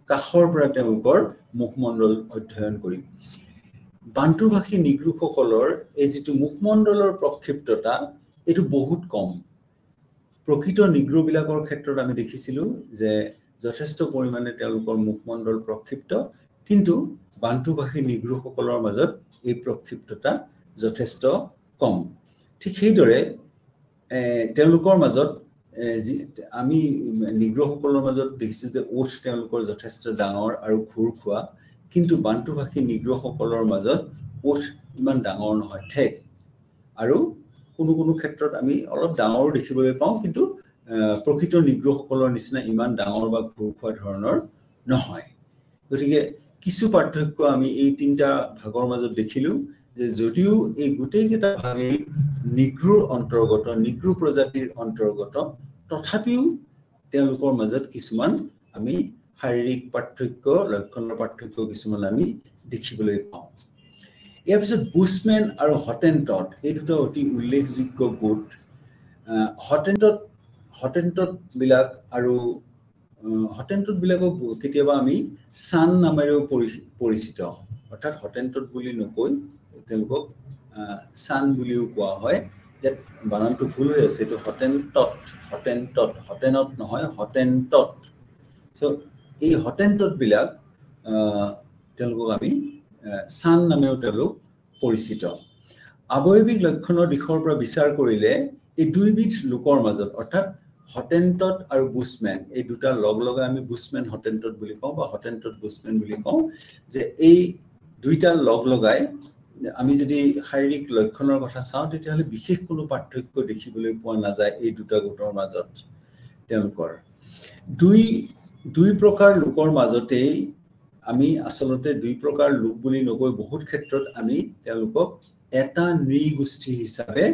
কাষৰ পৰা তেওঁলোকৰ মুখমণ্ডল অধ্যয়ন কৰিম বান্টু ভাষী নিগ্ৰসকলৰ এই যিটো মুখমণ্ডলৰ প্ৰক্ষিপ্ততা এটো বহুত কম প্ৰকৃত নিগ্ৰবিলাকৰ ক্ষেত্ৰত আমি দেখিছিলো যে যথেষ্ট পৰিমাণে তেওঁলোকৰ মুখমণ্ডল প্ৰক্ষিপ্ত কিন্তু বান্টু ভাষী নিগ্ৰসকলৰ মাজত এই প্ৰক্ষিপ্ততা যথেষ্ট কম ঠিক সেইদৰে তেওঁলোকৰ মাজত আমি নিগ্ৰসকলৰ মাজত দেখিছো যে ওঠ তেওঁলোকৰ যথেষ্ট ডাঙৰ আৰু ঘূৰ খোৱা কিন্তু বান্টু ভাষী নিগ্ৰসকলৰ মাজত ওঠ ইমান ডাঙৰ নহয় ঠেক আৰু কোনো ক্ষেত্ৰত আমি অলপ ডাঙৰ দেখিবলৈ পাওঁ কিন্তু প্ৰকৃত নিগ্ৰসকলৰ নিচিনা ইমান ডাঙৰ বা ঘূৰখোৱা ধৰণৰ নহয় গতিকে কিছু পাৰ্থক্য আমি এই তিনটা ভাগৰ মাজত দেখিলো যে যদিও এই গোটেইকেইটা ভাগেই নিগ্ৰোৰ অন্তৰ্গত নিগ্ৰো প্ৰজাতিৰ অন্তৰ্গত তথাপিও তেওঁলোকৰ মাজত কিছুমান আমি শাৰীৰিক পাৰ্থক্য লক্ষণৰ পাৰ্থক্য কিছুমান আমি দেখিবলৈ পাওঁ ইয়াৰ পিছত বুছমেন আৰু হটেণ্টট এই দুটা অতি উল্লেখযোগ্য গোট হটেণ্টট বিলাক আৰু হটেণ্টট বিলাকক কেতিয়াবা আমি সান নামেৰেও পৰিচিত অৰ্থাৎ হটেণ্টট বুলি নকৈ তেওঁলোকক সান বুলিও কোৱা হয় ইয়াত বানানটো ভুল হৈ আছে এইটো হটেণ্টট নহয় হটেণ্টট সো এই হটেণ্টট বিলাক তেওঁলোকক আমি সান নামেও তেওঁলোক পৰিচিত আৱয়বিক লক্ষণৰ দিশৰ পৰা বিচাৰ কৰিলে এই দুইবিধ লোকৰ মাজত অৰ্থাৎ হটেণ্টট আৰু বুছমেন এই দুটা লগলগাই আমি বুছমেন হটেণ্টট বুলি কওঁ বা হটেণ্টট বুছমেন বুলি কওঁ যে এই দুইটা লগলগাই আমি যদি শাৰীৰিক লক্ষণৰ কথা চাওঁ তেতিয়াহলে বিশেষ কোনো পাৰ্থক্য দেখিবলৈ পোৱা নাযায় এই দুটা গোটৰ মাজত তেওঁলোকৰ দুই প্ৰকাৰ লোকৰ মাজতেই আমি আসলতে দুই প্ৰকাৰ লোক বুলি নকৈ বহুত ক্ষেত্ৰত আমি তেওঁলোকক এটা নৃগোষ্ঠী হিচাপে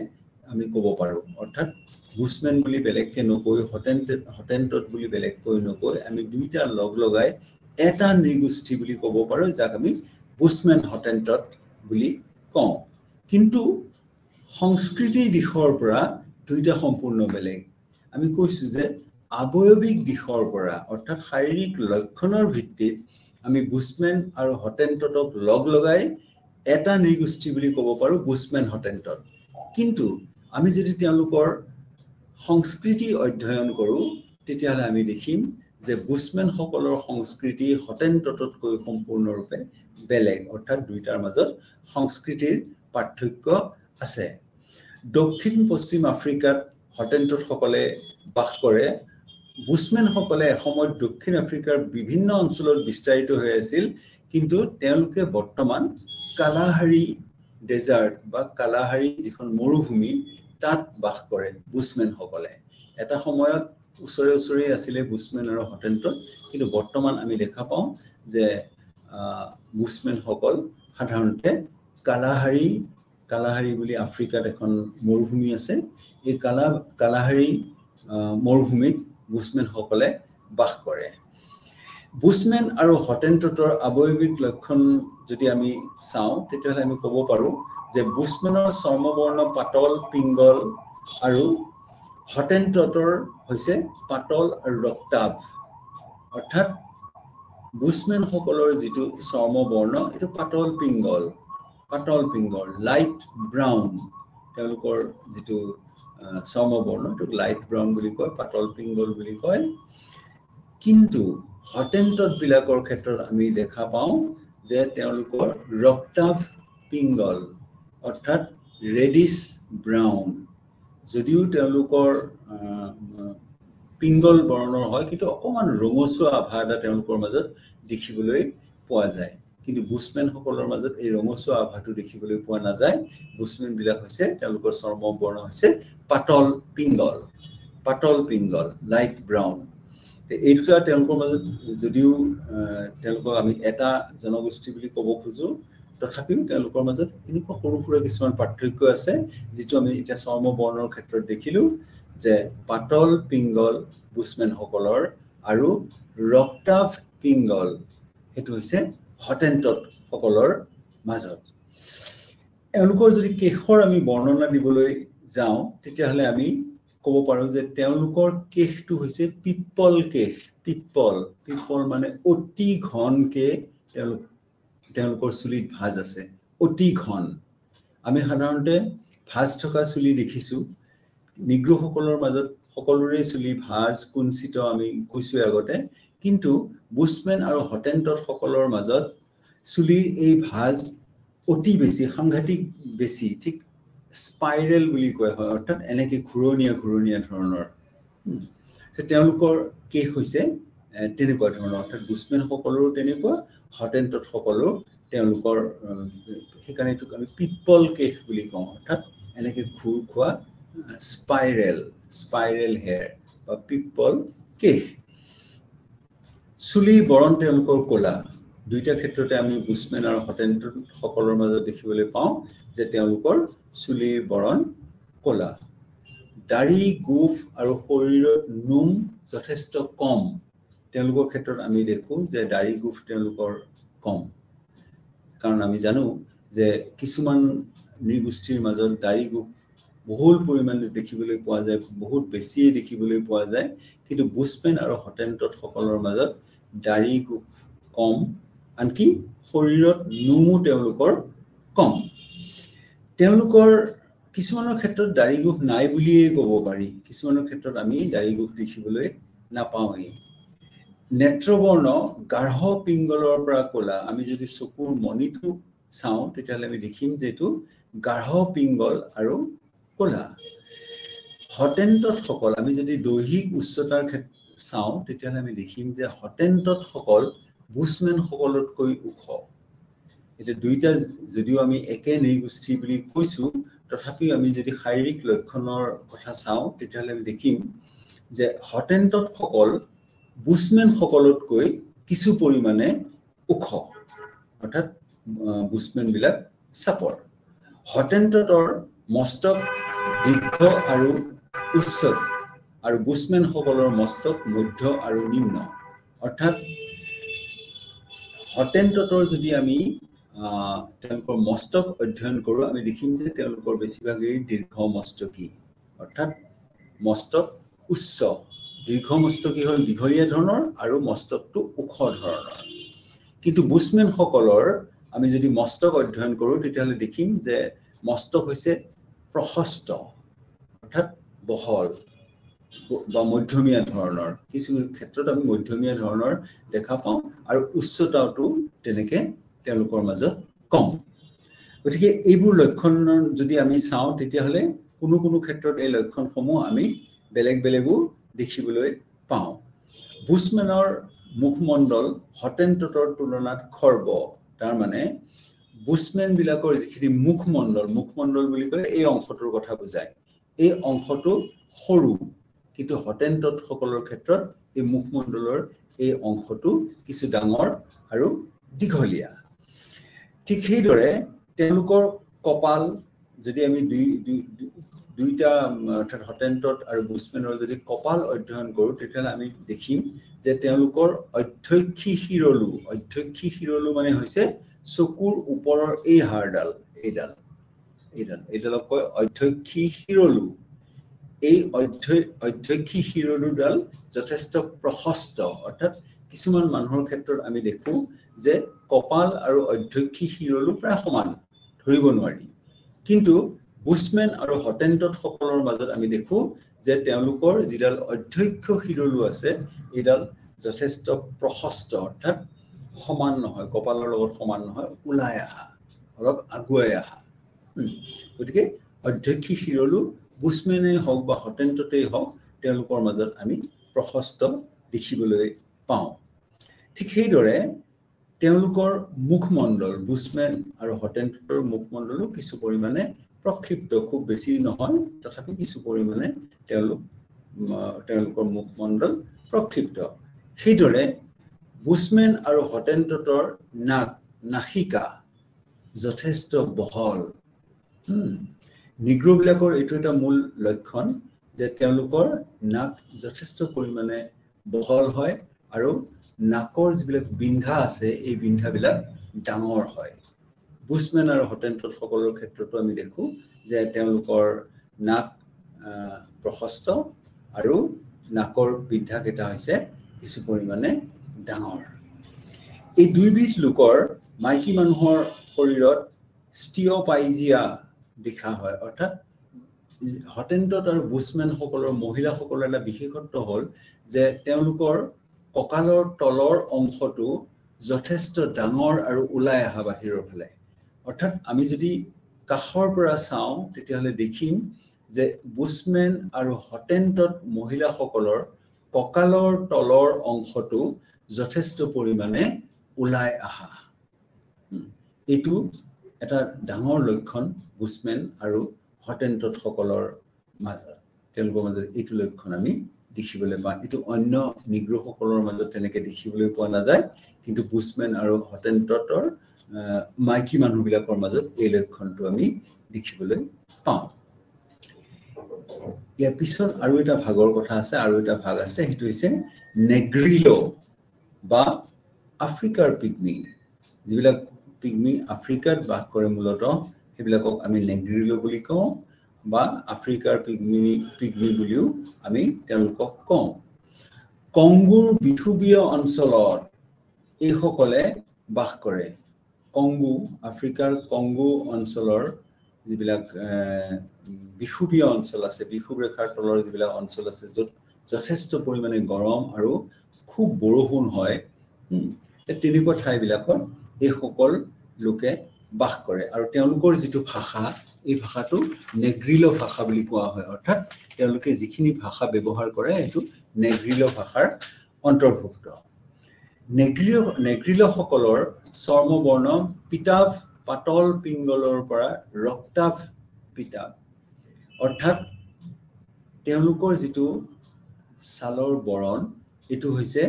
আমি ক'ব পাৰো অৰ্থাৎ বুছমেন বুলি বেলেগকে নকৈ হটেণ্টট বুলি বেলেগকৈ নকৈ আমি দুইটা লগলগাই এটা নৃগোষ্ঠী বুলি ক'ব পাৰো যাক আমি বুছমেন হটেণ্টট বুলি কওঁ কিন্তু সংস্কৃতিৰ দিশৰ পৰা দুইটা সম্পূৰ্ণ বেলেগ আমি কৈছো যে আৱয়বিক দিশৰ পৰা অৰ্থাৎ শাৰীৰিক লক্ষণৰ ভিত্তিত আমি বুছমেন আৰু হটেণ্টটক লগলগাই এটা নৃগোষ্ঠী বুলি ক'ব পাৰো বুছমেন হটেণ্টট কিন্তু আমি যদি তেওঁলোকৰ সংস্কৃতি অধ্যয়ন কৰো তেতিয়াহলে আমি দেখিম যে বুছমেন সকলৰ সংস্কৃতি হটেণ্টটতকৈ সম্পূৰ্ণৰূপে বেলেগ অৰ্থাৎ দুইটাৰ মাজত সংস্কৃতিৰ পাৰ্থক্য আছে দক্ষিণ পশ্চিম আফ্ৰিকাত হটেণ্টট সকলে বাস কৰে বুছমেন সকলে সময়ত দক্ষিণ আফ্ৰিকাৰ বিভিন্ন অঞ্চলত বিস্তাৰিত হৈ আছিল কিন্তু তেওঁলোকে বৰ্তমান কালাহাৰী ডেজাৰ্ট বা কালাহাৰী যিখন মৰুভূমি তাত বাস কৰে বুছমেন সকলে এটা সময়ত ওচৰে আছিলে বুছমেন আৰু হটেণ্টট কিন্তু বৰ্তমান আমি দেখা পাওঁ যে বুছমেন সকল সাধাৰণতে কালাহাৰী বুলি আফ্ৰিকাত এখন মৰুভূমি আছে এই কালাহাৰী মৰুভূমিত বুছমেন সকলে বাস কৰে বুছমেন আৰু হটেণ্টটৰ আৱয়বিক লক্ষণ যদি আমি চাওঁ তেতিয়াহলে আমি ক'ব পাৰো যে বুছমেনৰ চৰ্মবৰ্ণ পাতল পিংগল আৰু হটেণ্টটৰ হৈছে পাতল আৰু ৰক্তাভ অৰ্থাৎ বুছমেন সকলৰ যিটো চৰ্মবৰ্ণ এটো পাতল পিংগল লাইট ব্ৰাউন তেওঁলোকৰ যিটো চৰ্মবৰ্ণ এটো লাইট ব্ৰাউন বুলি কয় পাতল পিংগল বুলি কয় কিন্তু হটেণ্টট বিলাকৰ ক্ষেত্ৰত আমি দেখা পাওঁ যে তেওঁলোকৰ ৰক্তাভ পিংগল অৰ্থাৎ ৰেডিশ ব্ৰাউন যদিও তেওঁলোকৰ পিংগল বৰ্ণৰ হয় কিন্তু অকমান ৰঙচুৱা আভা এটা তেওঁলোকৰ মাজত দেখিবলৈ পোৱা যায় কিন্তু বুছমেন সকলৰ মাজত এই ৰঙচুৱা আভাটো দেখিবলৈ পোৱা নাযায় বুছমেন বিলাক হৈছে তেওঁলোকৰ চৰ্ম বৰ্ণ হৈছে পাতল পিংগল লাইট ব্ৰাউন এই দুটা তেওঁলোকৰ মাজত যদিও তেওঁলোকক আমি এটা জনগোষ্ঠী বুলি ক'ব খোজো তথাপিও তেওঁলোকৰ মাজত এনেকুৱা সৰু কিছুমান পাৰ্থক্য আছে যিটো আমি এতিয়া চৰ্ম বৰ্ণৰ ক্ষেত্ৰত দেখিলো যে পাতল পিংগল বুছমেন সকলৰ আৰু ৰক্তাভ পিংগল এটো হৈছে হটেণ্টট সকলৰ মাজত তেওঁলোকৰ যদি কেশৰ আমি বৰ্ণনা দিবলৈ যাওঁ তেতিয়াহলে আমি ক'ব পাৰো যে তেওঁলোকৰ কেশটো হৈছে পিপ্পল মানে অতি ঘনকে তেওঁলোকৰ চুলিত ভাঁজ আছে অতি ঘন আমি সাধাৰণতে ভাঁজ থকা চুলি দেখিছো নিগ্ৰসকলৰ মাজত সকলোৰে চুলি ভাঁজ কুঞ্চিত আমি কৈছো আগতে কিন্তু বুছমেন আৰু হটেণ্টট সকলৰ মাজত চুলিৰ এই ভাঁজ অতি বেছি সাংঘাতিক বেছি ঠিক স্পাইৰেল বুলি কোৱা হয় অৰ্থাৎ এনেকে ঘূৰণীয়া ধৰণৰ তেওঁলোকৰ কেশ হৈছে তেনেকুৱা ধৰণৰ অৰ্থাৎ বুছমেন সকলৰো তেনেকুৱা হটেণ্টট সকলৰো তেওঁলোকৰ সেইকাৰণে আমি পিপ্পল কেশ বুলি কওঁ অৰ্থাৎ এনেকে ঘূৰ খোৱা স্পাইৰেল হেয়াৰ বা পিপল কেশ চুলিৰ বৰণ তেওঁলোকৰ ক'লা দুইটা ক্ষেত্ৰতে আমি বুছমেন আৰু হটেণ্টট সকলৰ মাজত দেখিবলৈ পাওঁ যে তেওঁলোকৰ চুলিৰ বৰণ ক'লা দাড়ি গোফ আৰু শৰীৰৰ নোম যথেষ্ট কম তেওঁলোকৰ ক্ষেত্ৰত আমি দেখো যে দাড়ি গোফ তেওঁলোকৰ কম কাৰণ আমি জানো যে কিছুমান নৃগোষ্ঠীৰ মাজত দাড়ি গোফ বহুল পৰিমাণে দেখিবলৈ পোৱা যায় বহুত বেছি দেখিবলৈ পোৱা যায় কিন্তু বুছমেন আৰু হটেণ্টট সকলৰ মাজত দাড়ি গোফ কম আনকি শৰীৰত নোমো তেওঁলোকৰ কম তেওঁলোকৰ কিছুমানৰ ক্ষেত্ৰত দাড়ি গোফ নাই বুলিয়ে ক'ব পাৰি কিছুমানৰ ক্ষেত্ৰত আমি দাড়ি গোফ দেখিবলৈ নাপাওঁই নেত্ৰবৰ্ণ গাঢ় পিংগলৰ পৰা ক'লা আমি যদি চকুৰ মণিটো চাওঁ তেতিয়াহ'লে আমি দেখিম যে এইটো গাঢ় পিংগল আৰু ক'লা হটেণ্টট সকল আমি যদি দৈহিক উচ্চতাৰ চাওঁ তেতিয়াহ'লে আমি দেখিম যে হটেণ্টট সকল বুছমেন সকলতকৈ ওখ এতিয়া দুইটা যদিও আমি একে নৃগোষ্ঠী বুলি কৈছো তথাপিও আমি যদি শাৰীৰিক লক্ষণৰ কথা চাওঁ তেতিয়াহ'লে আমি দেখিম যে হটেণ্টট সকল বুছমেন সকলতকৈ কিছু পৰিমাণে ওখ অৰ্থাৎ বুছমেন বিলাক চাপৰ হটেণ্টটৰ মস্তক দীৰ্ঘ আৰু উচ্চ আৰু বুছমেন সকলৰ মস্তক মধ্য আৰু নিম্ন অৰ্থাৎ হটেণ্টটৰ যদি আমি তেওঁলোকৰ মস্তক অধ্যয়ন কৰোঁ আমি দেখিম যে তেওঁলোকৰ বেছিভাগেই দীৰ্ঘ মস্তকী অৰ্থাৎ মস্তক উচ্চ দীৰ্ঘ মস্তকী হ'ল দীঘলীয়া ধৰণৰ আৰু মস্তকটো ওখ ধৰণৰ কিন্তু বুছমেন সকলৰ আমি যদি মস্তক অধ্যয়ন কৰোঁ তেতিয়াহ'লে দেখিম যে মস্তক হৈছে প্ৰশস্ত অৰ্থাৎ বহল বা মধ্যমীয়া ধৰণৰ কিছু ক্ষেত্ৰত আমি মধ্যমীয়া ধৰণৰ দেখা পাওঁ আৰু উচ্চতাটো তেনেকে তেওঁলোকৰ মাজত কম গতিকে এইবোৰ লক্ষণ যদি আমি চাওঁ তেতিয়াহ'লে কোনো কোনো ক্ষেত্ৰত এই লক্ষণসমূহ আমি বেলেগ বেলেগো দেখিবলৈ পাওঁ বুছমেনৰ মুখমণ্ডল হটেণ্টটৰ তুলনাত খৰ্ব তাৰ মানে বুছমেন বিলাকৰ যিখিনি মুখমণ্ডল বুলি কলে এই অংশটোৰ কথা বুজায় এই অংশটো সৰু কিন্তু হটেণ্টট সকলৰ ক্ষেত্ৰত এই মুখমণ্ডলৰ এই অংশটো কিছু ডাঙৰ আৰু দীঘলীয়া ঠিক সেইদৰে তেওঁলোকৰ কপাল যদি আমি দুইটা অৰ্থাৎ হটেণ্টট আৰু বুছমেনৰ যদি কপাল অধ্যয়ন কৰোঁ তেতিয়াহ'লে আমি দেখিম যে তেওঁলোকৰ অধ্যক্ষী শিৰলু মানে হৈছে চকুৰ ওপৰৰ এই হাড়ডাল এইডালক কয় অধ্যক্ষী শিৰলু এই অধ্যক্ষী শিৰলুডাল যথেষ্ট প্ৰশস্ত অৰ্থাৎ কিছুমান মানুহৰ ক্ষেত্ৰত আমি দেখো যে কপাল আৰু অধ্যক্ষী শিৰলু প্ৰায় সমান ধৰিব নোৱাৰি কিন্তু বুছমেন আৰু হটেণ্টট সকলৰ মাজত আমি দেখো যে তেওঁলোকৰ যিডাল অধ্যক্ষ শিৰলু আছে এইডাল যথেষ্ট প্ৰশস্ত অৰ্থাৎ সমান নহয় কপালৰ লগত সমান নহয় ওলাই আহা অলপ আগুৱাই আহা গতিকে অধ্যক্ষী শিৰলু বুছমেনেই হওক বা হটেণ্টটেই হওক তেওঁলোকৰ মাজত আমি প্ৰশস্ত দেখিবলৈ পাওঁ ঠিক সেইদৰে তেওঁলোকৰ মুখমণ্ডল বুছমেন আৰু হটেণ্টটৰ মুখমণ্ডলো কিছু পৰিমাণে প্ৰক্ষিপ্ত খুব বেছি নহয় তথাপি কিছু পৰিমাণে তেওঁলোকৰ মুখমণ্ডল প্ৰক্ষিপ্ত সেইদৰে বুছমেন আৰু হটেণ্টটৰ নাসিকা যথেষ্ট বহল নিগ্ৰোবিলাকৰ এইটো এটা মূল লক্ষণ যে তেওঁলোকৰ নাক যথেষ্ট পৰিমাণে বহল হয় আৰু নাকৰ যিবিলাক বিন্ধা আছে এই বিন্ধাবিলাক ডাঙৰ হয় বুছমেন আৰু হটেণ্টট সকলৰ ক্ষেত্ৰতো আমি দেখো যে তেওঁলোকৰ নাক প্ৰশস্ত আৰু নাকৰ বিন্ধা কেইটা হৈছে কিছু পৰিমাণে ডাঙৰ এই দুইবিধ লোকৰ মাইকী মানুহৰ শৰীৰত ষ্টিঅ'পাইজিয়া দেখা হয় অৰ্থাৎ হটেণ্টট আৰু বুছমেন সকলৰ মহিলাসকলৰ এটা বিশেষত্ব হ'ল যে তেওঁলোকৰ কঁকালৰ তলৰ অংশটো যথেষ্ট ডাঙৰ আৰু ওলাই অহা বাহিৰৰ ফালে অৰ্থাৎ আমি যদি কাষৰ পৰা চাওঁ তেতিয়াহ'লে দেখিম যে বুছমেন আৰু হটেণ্টট মহিলাসকলৰ কঁকালৰ তলৰ অংশটো যথেষ্ট পৰিমাণে ওলাই আহা এইটো এটা ডাঙৰ লক্ষণ বুছমেন আৰু হটেন্টট সকলৰ মাজত তেওঁলোকৰ মাজত এইটো লক্ষণ আমি দেখিবলৈ পাওঁ এটো অন্য নিগ্ৰো সকলৰ মাজত তেনেকৈ দেখিবলৈ পোৱা নাযায় কিন্তু বুছমেন আৰু হটেন্টটৰ মাইকী মানুহবিলাকৰ মাজত এই লক্ষণটো আমি দেখিবলৈ পাওঁ ইয়াৰ পিছত আৰু এটা ভাগৰ কথা আছে আৰু এটা ভাগ আছে হেতু হৈছে নেগ্ৰিলো বা আফ্ৰিকাৰ পিগমি যিবিলাক পিগমি আফ্ৰিকাত বাস কৰে মূলতঃ সেইবিলাকক আমি নেগ্ৰিলো বুলি কওঁ বা আফ্ৰিকাৰ পিগমি বুলিও আমি তেওঁলোকক কওঁ কংগোৰ বিহুবীয় অঞ্চলত এই সকলে বাস কৰে কংগো আফ্ৰিকাৰ কংগো অঞ্চলৰ যিবিলাক বিহুবীয় অঞ্চল আছে বিহুব ৰেখাৰ তলৰ যিবিলাক অঞ্চল আছে য'ত যথেষ্ট পৰিমাণে গৰম আৰু খুব বৰষুণ হয় তেনেকুৱা ঠাইবিলাকত এই সকল লোকে বাস কৰে আৰু তেওঁলোকৰ যিটো ভাষা এই ভাষাটো নেগ্ৰিলো ভাষা বুলি কোৱা হয় অৰ্থাৎ তেওঁলোকে যিখিনি ভাষা ব্যৱহাৰ কৰে এটো নেগ্ৰিলো ভাষাৰ অন্তৰ্ভুক্ত নেগ্ৰিলো সকলৰ চৰ্মবৰ্ণ পিতাভ পাতল পিংগলৰ পৰা ৰক্তাভ পিতাভ অৰ্থাৎ তেওঁলোকৰ যিটো ছালৰ বৰণ এটো হৈছে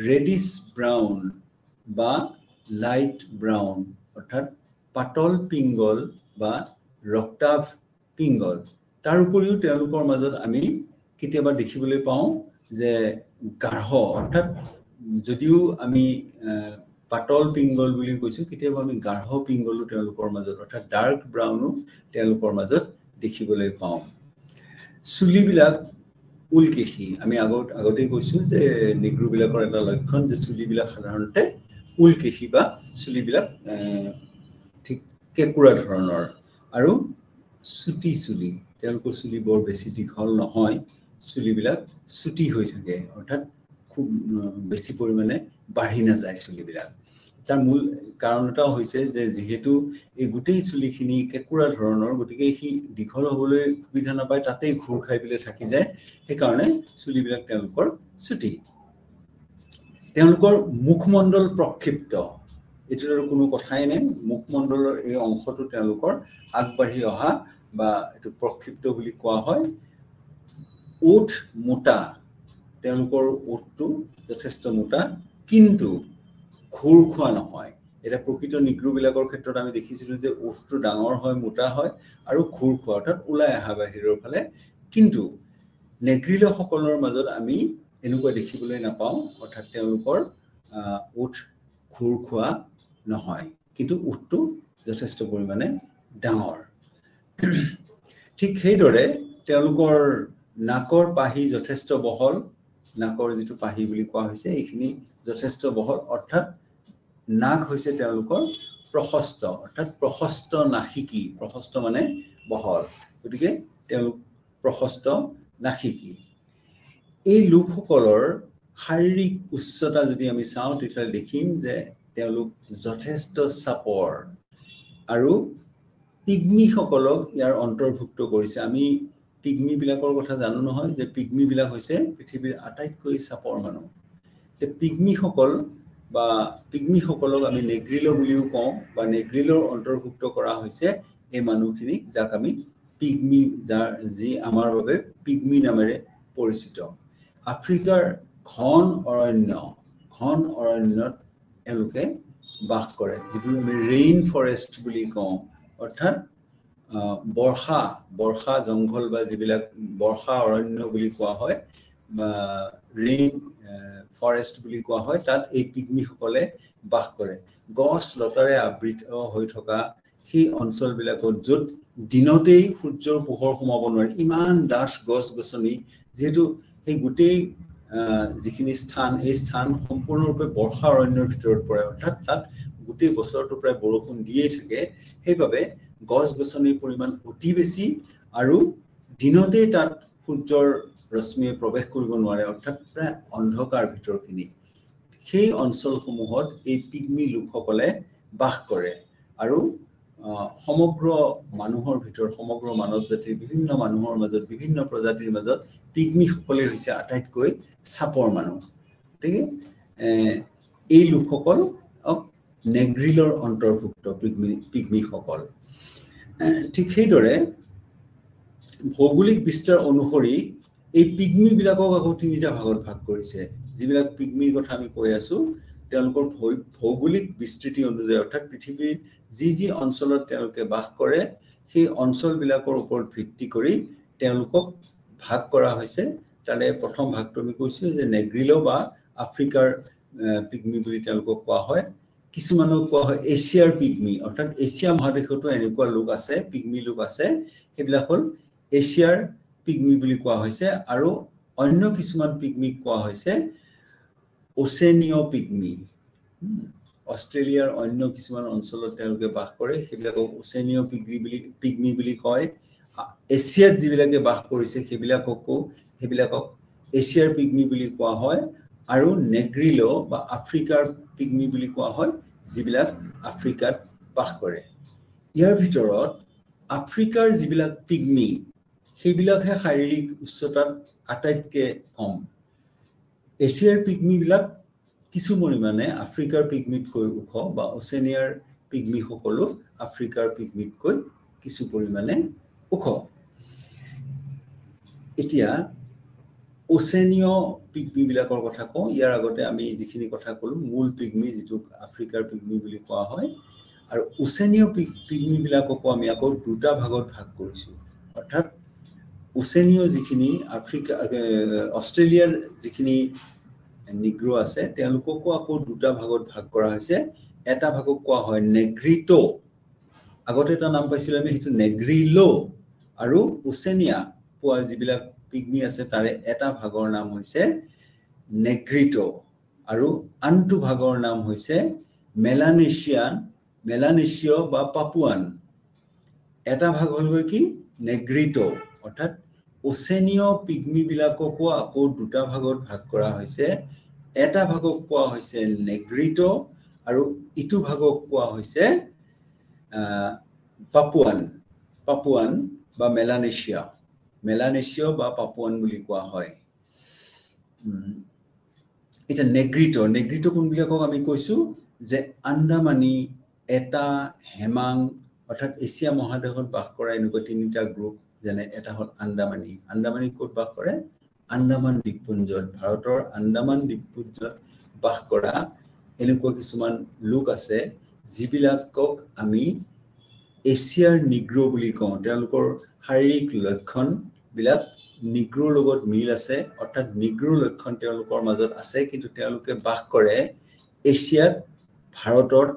ৰেডিশ ব্ৰাউন বা লাইট ব্ৰাউন অৰ্থাৎ পাতল পিংগল বা ৰক্তাভ পিংগল তাৰ উপৰিও তেওঁলোকৰ মাজত আমি কেতিয়াবা দেখিবলৈ পাওঁ যে গাঢ় অৰ্থাৎ যদিও আমি পাতল পিংগল বুলি কৈছো কেতিয়াবা আমি গাঢ় পিংগলো তেওঁলোকৰ মাজত অৰ্থাৎ ডাৰ্ক ব্ৰাউনো তেওঁলোকৰ মাজত দেখিবলৈ পাওঁ চুলিবিলাক উলকেশী আমি আগতে কৈছো যে নিগ্ৰোবিলাকৰ এটা লক্ষণ যে চুলিবিলাক সাধাৰণতে উলকেশী বা চুলিবিলাক ঠিক কেকুৰা ধৰণৰ আৰু চুটি চুলি তেওঁলোকৰ চুলি বৰ বেছি দীঘল নহয় চুলিবিলাক চুটি হৈ থাকে অৰ্থাৎ খুব বেছি পৰিমাণে বাঢ়ি না যায় চুলিবিলাক তাৰ মূল কাৰণ এটা হৈছে যে যেহেতু এই গুটেই চুলিখিনি কেকুৰা ধৰণৰ গতিকে এই দীঘল হ'বলৈ সুবিধা নাপায় তাতেই ঘূৰ খাই পেলাই থাকি যায় সেই কাৰণে চুলিবিলাক তেওঁলোকৰ চুটি তেওঁলোকৰ মুখমণ্ডল প্ৰক্ষিপ্ত এটোৰ কোনো কথাই নাই মুখমণ্ডলৰ এই অংশটো তেওঁলোকৰ আগবাঢ়ি অহা বা এটো প্ৰক্ষিপ্ত বুলি কোৱা হয় ওঠ মোটা তেওঁলোকৰ ওঠটো যথেষ্ট মোটা কিন্তু ঘূৰ খোৱা নহয় এটা প্ৰকৃত নিগ্ৰোবিলাকৰ ক্ষেত্ৰত আমি দেখিছিলো যে ওঠটো ডাঙৰ হয় মোটা হয় আৰু ঘূৰ খোৱা অৰ্থাৎ ওলাই আহা বাহিৰৰ ফালে কিন্তু নেগ্ৰিলো সকলৰ মাজত আমি এনেকুৱা দেখিবলৈ নাপাওঁ অৰ্থাৎ তেওঁলোকৰ ওঠ ঘূৰ খোৱা নহয় কিন্তু ওঠটো যথেষ্ট পৰিমাণে ডাঙৰ ঠিক সেইদৰে তেওঁলোকৰ নাকৰ পাহি যথেষ্ট বহল নাকৰ যিটো পাহি বুলি কোৱা হৈছে এইখিনি যথেষ্ট বহল অৰ্থাৎ নাক হৈছে তেওঁলোকৰ প্ৰশস্ত অৰ্থাৎ প্ৰশস্ত নাসিকি প্ৰশস্ত মানে বহল গতিকে তেওঁলোক প্ৰশস্ত নাসিকি এই লোকসকলৰ শাৰীৰিক উচ্চতা যদি আমি চাওঁ তেতিয়া দেখিম যে তেওঁলোক যথেষ্ট চাপৰ আৰু পিগমি সকলক ইয়াৰ অন্তৰ্ভুক্ত কৰিছে আমি পিগমি বিলাকৰ কথা জানো নহয় যে পিগমি বিলাক হৈছে পৃথিৱীৰ আটাইতকৈ চাপৰ মানুহ তে পিগমি সকল বা পিগমি সকলক আমি নেগ্ৰিলো বুলিও কওঁ বা নেগ্ৰিলোৰ অন্তৰ্ভুক্ত কৰা হৈছে এই মানুহখিনিক যাক আমি পিগমি যি আমাৰ বাবে পিগমি নামেৰে পৰিচিত আফ্ৰিকাৰ ঘন অৰণ্যত এলোকে বাস কৰে যিটো আমি ৰেইন ফৰেষ্ট বুলি কওঁ অৰ্থাৎ বৰ্ষা জংঘল বা যিবিলাক বৰ্ষা অৰণ্য বুলি কোৱা হয় বা ৰেইন ফৰেষ্ট বুলি কোৱা হয় তাত এই পিগমি সকলে বাস কৰে গছ লতাৰে আবৃত হৈ থকা সেই অঞ্চলবিলাকত য'ত দিনতেই সূৰ্যৰ পোহৰ সোমাব নোৱাৰে ইমান ডাঠ গছ-গছনি যেহেতু সেই গোটেই যিখিনি স্থান এই স্থান সম্পূৰ্ণৰূপে বৰ্ষা অৰণ্যৰ ভিতৰত পৰে অৰ্থাৎ তাত গোটেই বছৰটো প্ৰায় বৰষুণ দিয়েই থাকে সেইবাবে গছ-গছনিৰ পৰিমাণ অতি বেছি আৰু দিনতেই তাত সূৰ্যৰ ৰশ্মিয়ে প্ৰৱেশ কৰিব নোৱাৰে অৰ্থাৎ প্ৰায় অন্ধকাৰ ভিতৰখিনি সেই অঞ্চলসমূহত এই পিগমি লোকসকলে বাস কৰে আৰু সমগ্ৰ মানুহৰ ভিতৰত সমগ্ৰ মানৱ জাতিৰ বিভিন্ন মানুহৰ মাজত বিভিন্ন প্ৰজাতিৰ মাজত পিগমি সকলে হৈছে আটাইতকৈ চাপৰ মানুহ ঠিক এই লোকসকল নেগ্ৰিলোৰ অন্তৰ্ভুক্ত পিগমি সকল ঠিক সেইদৰে ভৌগোলিক বিস্তাৰ অনুসৰি এই পিগমি বিলাকক আকৌ তিনিটা ভাগত ভাগ কৰিছে যিবিলাক পিগমিৰ কথা আমি কৈ আছো তেওঁলোকৰ ভৌগোলিক বিস্তৃতি অনুযায়ী অৰ্থাৎ পৃথিৱীৰ যি অঞ্চলত তেওঁলোকে বাস কৰে সেই অঞ্চলবিলাকৰ ওপৰত ভিত্তি কৰি তেওঁলোকক ভাগ কৰা হৈছে তাৰে প্ৰথম ভাগটো আমি কৈছো যে নেগ্ৰিলো বা আফ্ৰিকাৰ পিগমি বুলি তেওঁলোকক কোৱা হয় কিছুমানক কোৱা হয় এছিয়াৰ পিগমি অৰ্থাৎ এছিয়া মহাদেশতো এনেকুৱা লোক আছে পিগমি লোক আছে সেইবিলাক হ'ল এছিয়াৰ পিগমি বুলি কোৱা হৈছে আৰু অন্য কিছুমান পিগমি কোৱা হৈছে ওচেনিয় পিগমি অষ্ট্ৰেলিয়াৰ অন্য কিছুমান অঞ্চলত তেওঁলোকে বাস কৰে সেইবিলাকক ওচেনিয় পিগমি বুলি কয় এছিয়াত যিবিলাকে বাস কৰিছে সেইবিলাকক এছিয়াৰ পিগমি বুলি কোৱা হয় আৰু নেগ্ৰিলো বা আফ্ৰিকাৰ পিগমি বুলি কোৱা হয় যিবিলাক আফ্ৰিকাত বাস কৰে ইয়াৰ ভিতৰত আফ্ৰিকাৰ যিবিলাক পিগমি সেইবিলাকহে শাৰীৰিক উচ্চতাত আটাইতকৈ কম এছিয়াৰ পিগমি বিলাক কিছু পৰিমাণে আফ্ৰিকাৰ পিগমিতকৈ ওখ বা ওচেনিয়াৰ পিগমি সকলো আফ্ৰিকাৰ পিগমিতকৈ কিছু পৰিমাণে ওখ এতিয়া ওচেনিয় পিগমি বিলাকৰ কথা কওঁ ইয়াৰ আগতে আমি যিখিনি কথা ক'লো মূল পিগমি যিটো আফ্ৰিকাৰ পিগমি বুলি কোৱা হয় আৰু ওচেনিয় পিগমি বিলাককো আমি আকৌ দুটা ভাগত ভাগ কৰিছো অৰ্থাৎ ওচেনিয় যিখিনি আফ্ৰিকা অষ্ট্ৰেলিয়াৰ যিখিনি নিগ্ৰো আছে তেওঁলোককো আকৌ দুটা ভাগত ভাগ কৰা হৈছে এটা ভাগক কোৱা হয় নেগ্ৰিটো আগতে এটা নাম পাইছিল আমি সেইটো নেগ্ৰিলো আৰু ওচেনিয়া পোৱা যিবিলাক পিগমি আছে তাৰে এটা ভাগৰ নাম হৈছে নেগ্ৰিটো আৰু আনটো ভাগৰ নাম হৈছে মেলানেছিয় বা পাপুয়ান এটা ভাগ হলগৈ কি নেগ্ৰিটো অৰ্থাৎ ওচেনিয় পিগমি বিলাককো আকৌ দুটা ভাগত ভাগ কৰা হৈছে এটা ভাগক কোৱা হৈছে নেগ্ৰিটো আৰু ইটো ভাগক কোৱা হৈছে পাপুয়ান বা মেলানেছিয় বা পাপুয়ান বুলি কোৱা হয় এটা নেগ্ৰিটো কোনবিলাকক আমি কৈছো যে আন্দামানি এটা হেমাং অৰ্থাৎ এছিয়া মহাদেশত বাস কৰা এনেকুৱা তিনিটা গ্ৰুপ যেনে এটা হ'ল আন্দামানি ক'ত বাস কৰে আন্দামান দ্বীপপুঞ্জত ভাৰতৰ আন্দামান দ্বীপপুঞ্জত বাস কৰা এনেকুৱা কিছুমান লোক আছে যিবিলাকক আমি এছিয়াৰ নিগ্ৰো বুলি কওঁ তেওঁলোকৰ শাৰীৰিক লক্ষণ বিলাক নিগ্ৰোৰ লগত মিল আছে অৰ্থাৎ নিগ্ৰোৰ লক্ষণ তেওঁলোকৰ মাজত আছে কিন্তু তেওঁলোকে বাস কৰে এছিয়াত ভাৰতৰ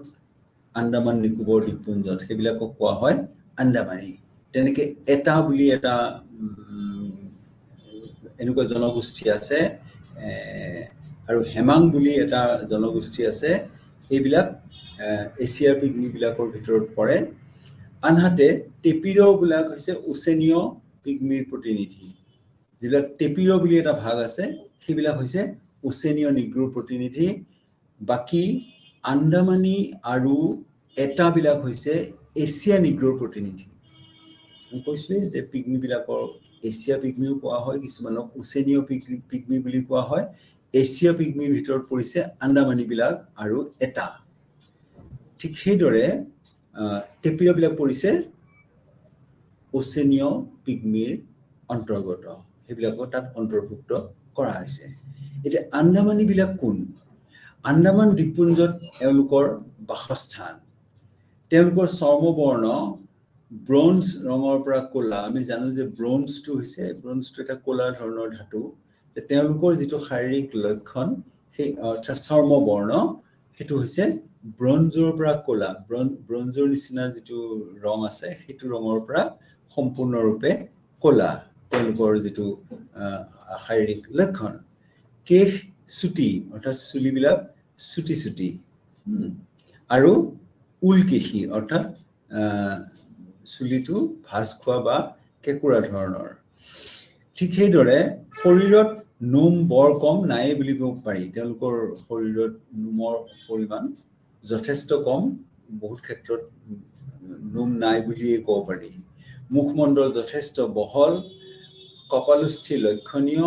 আন্দামান নিকোবৰ দ্বীপপুঞ্জত সেইবিলাকক কোৱা হয় আন্দামানি তেনেকে এটা বুলি এটা এনেকুৱা জনগোষ্ঠী আছে আৰু হেমাং বুলি এটা জনগোষ্ঠী আছে এইবিলাক এছিয়াৰ পিগমি বিলাকৰ ভিতৰত পৰে আনহাতে টেপিৰো বিলাক হৈছে ওচেনিয় পিগমিৰ প্ৰতিনিধি যিবিলাক টেপিৰো বুলি এটা ভাগ আছে সেইবিলাক হৈছে ওচেনিয় নিগ্ৰোৰ প্ৰতিনিধি বাকি আন্দামানি আৰু এটা বিলাক হৈছে এছিয়া নিগ্ৰোৰ প্ৰতিনিধি মই কৈছো যে পিগমি বিলাকৰ এছিয়া পিগমিও কোৱা হয় কিছুমানক ওচেনিয় পিগমি বুলি কোৱা হয় এছিয়া পিগমিৰ ভিতৰত পৰিছে আন্দামানি বিলাক আৰু এটা ঠিক সেইদৰে টেপিৰো বিলাক পৰিছে ওচেনিয় পিগমিৰ অন্তৰ্গত সেইবিলাকো তাত অন্তৰ্ভুক্ত কৰা হৈছে এতিয়া আন্দামানি বিলাক কোন আন্দামান দ্বীপপুঞ্জত এওঁলোকৰ বাসস্থান তেওঁলোকৰ চৰ্মবৰ্ণ ব্ৰঞ্জ ৰঙৰ পৰা ক'লা আমি জানো যে ব্ৰঞ্জটো এটা ক'লা ধৰণৰ ধাতু তেওঁলোকৰ যিটো শাৰীৰিক লক্ষণ সেই অৰ্থাৎ চৰ্মবৰ্ণ সেইটো হৈছে ব্ৰঞ্জৰ পৰা ক'লা ব্ৰঞ্জৰ নিচিনা যিটো ৰং আছে সেইটো ৰঙৰ পৰা সম্পূৰ্ণৰূপে ক'লা তেওঁলোকৰ যিটো শাৰীৰিক লক্ষণ কেশ চুটি অৰ্থাৎ চুলিবিলাক চুটি আৰু উলকেশী অৰ্থাৎ চুলিটো ভাঁজ খোৱা বা কেঁকুৰা ধৰণৰ ঠিক সেইদৰে শৰীৰত নোম বৰ কম নাই বুলি ক'ব পাৰি তেওঁলোকৰ শৰীৰত নোমৰ পৰিমাণ যথেষ্ট কম বহুত ক্ষেত্ৰত নোম নাই বুলিয়ে ক'ব পাৰি মুখমণ্ডল যথেষ্ট বহল কপালস্থি লক্ষণীয়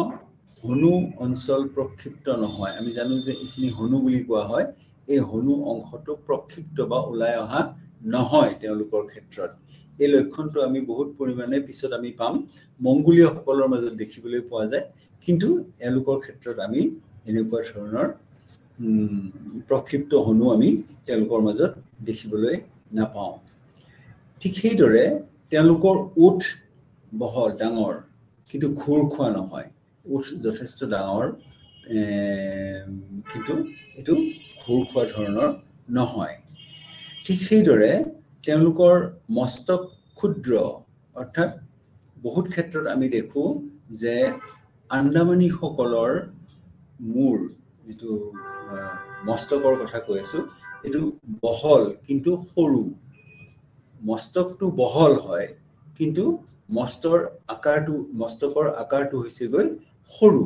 হনু অঞ্চল প্ৰক্ষিপ্ত নহয় আমি জানো যে এইখিনি হনু বুলি কোৱা হয় এই হনু অংশটো প্ৰক্ষিপ্ত বা ওলাই অহা নহয় তেওঁলোকৰ ক্ষেত্ৰত এই লক্ষণটো আমি বহুত পৰিমাণে পিছত আমি পাম মংগোলীয় সকলৰ মাজত দেখিবলৈ পোৱা যায় কিন্তু এলোকৰ ক্ষেত্ৰত আমি এনেকুৱা ধৰণৰ প্ৰক্ষিপ্ত হনু আমি তেওঁলোকৰ মাজত দেখিবলৈ নাপাওঁ ঠিক সেইদৰে তেওঁলোকৰ উঠ বহল ডাঙৰ কিন্তু খুৰ খোৱা নহয় উঠ যথেষ্ট ডাঙৰ কিন্তু এটো খুৰ খোৱা ধৰণৰ নহয় ঠিক সেইদৰে তেওঁলোকৰ মস্তক ক্ষুদ্ৰ অৰ্থাৎ বহুত ক্ষেত্ৰত আমি দেখো যে আন্দামানী সকলৰ মূৰ যেটো মস্তকৰ কথা কৈ আছো এটো বহল কিন্তু সৰু মস্তকটো বহল হয় কিন্তু মস্তকৰ আকাৰটো হৈছে গৈ সৰু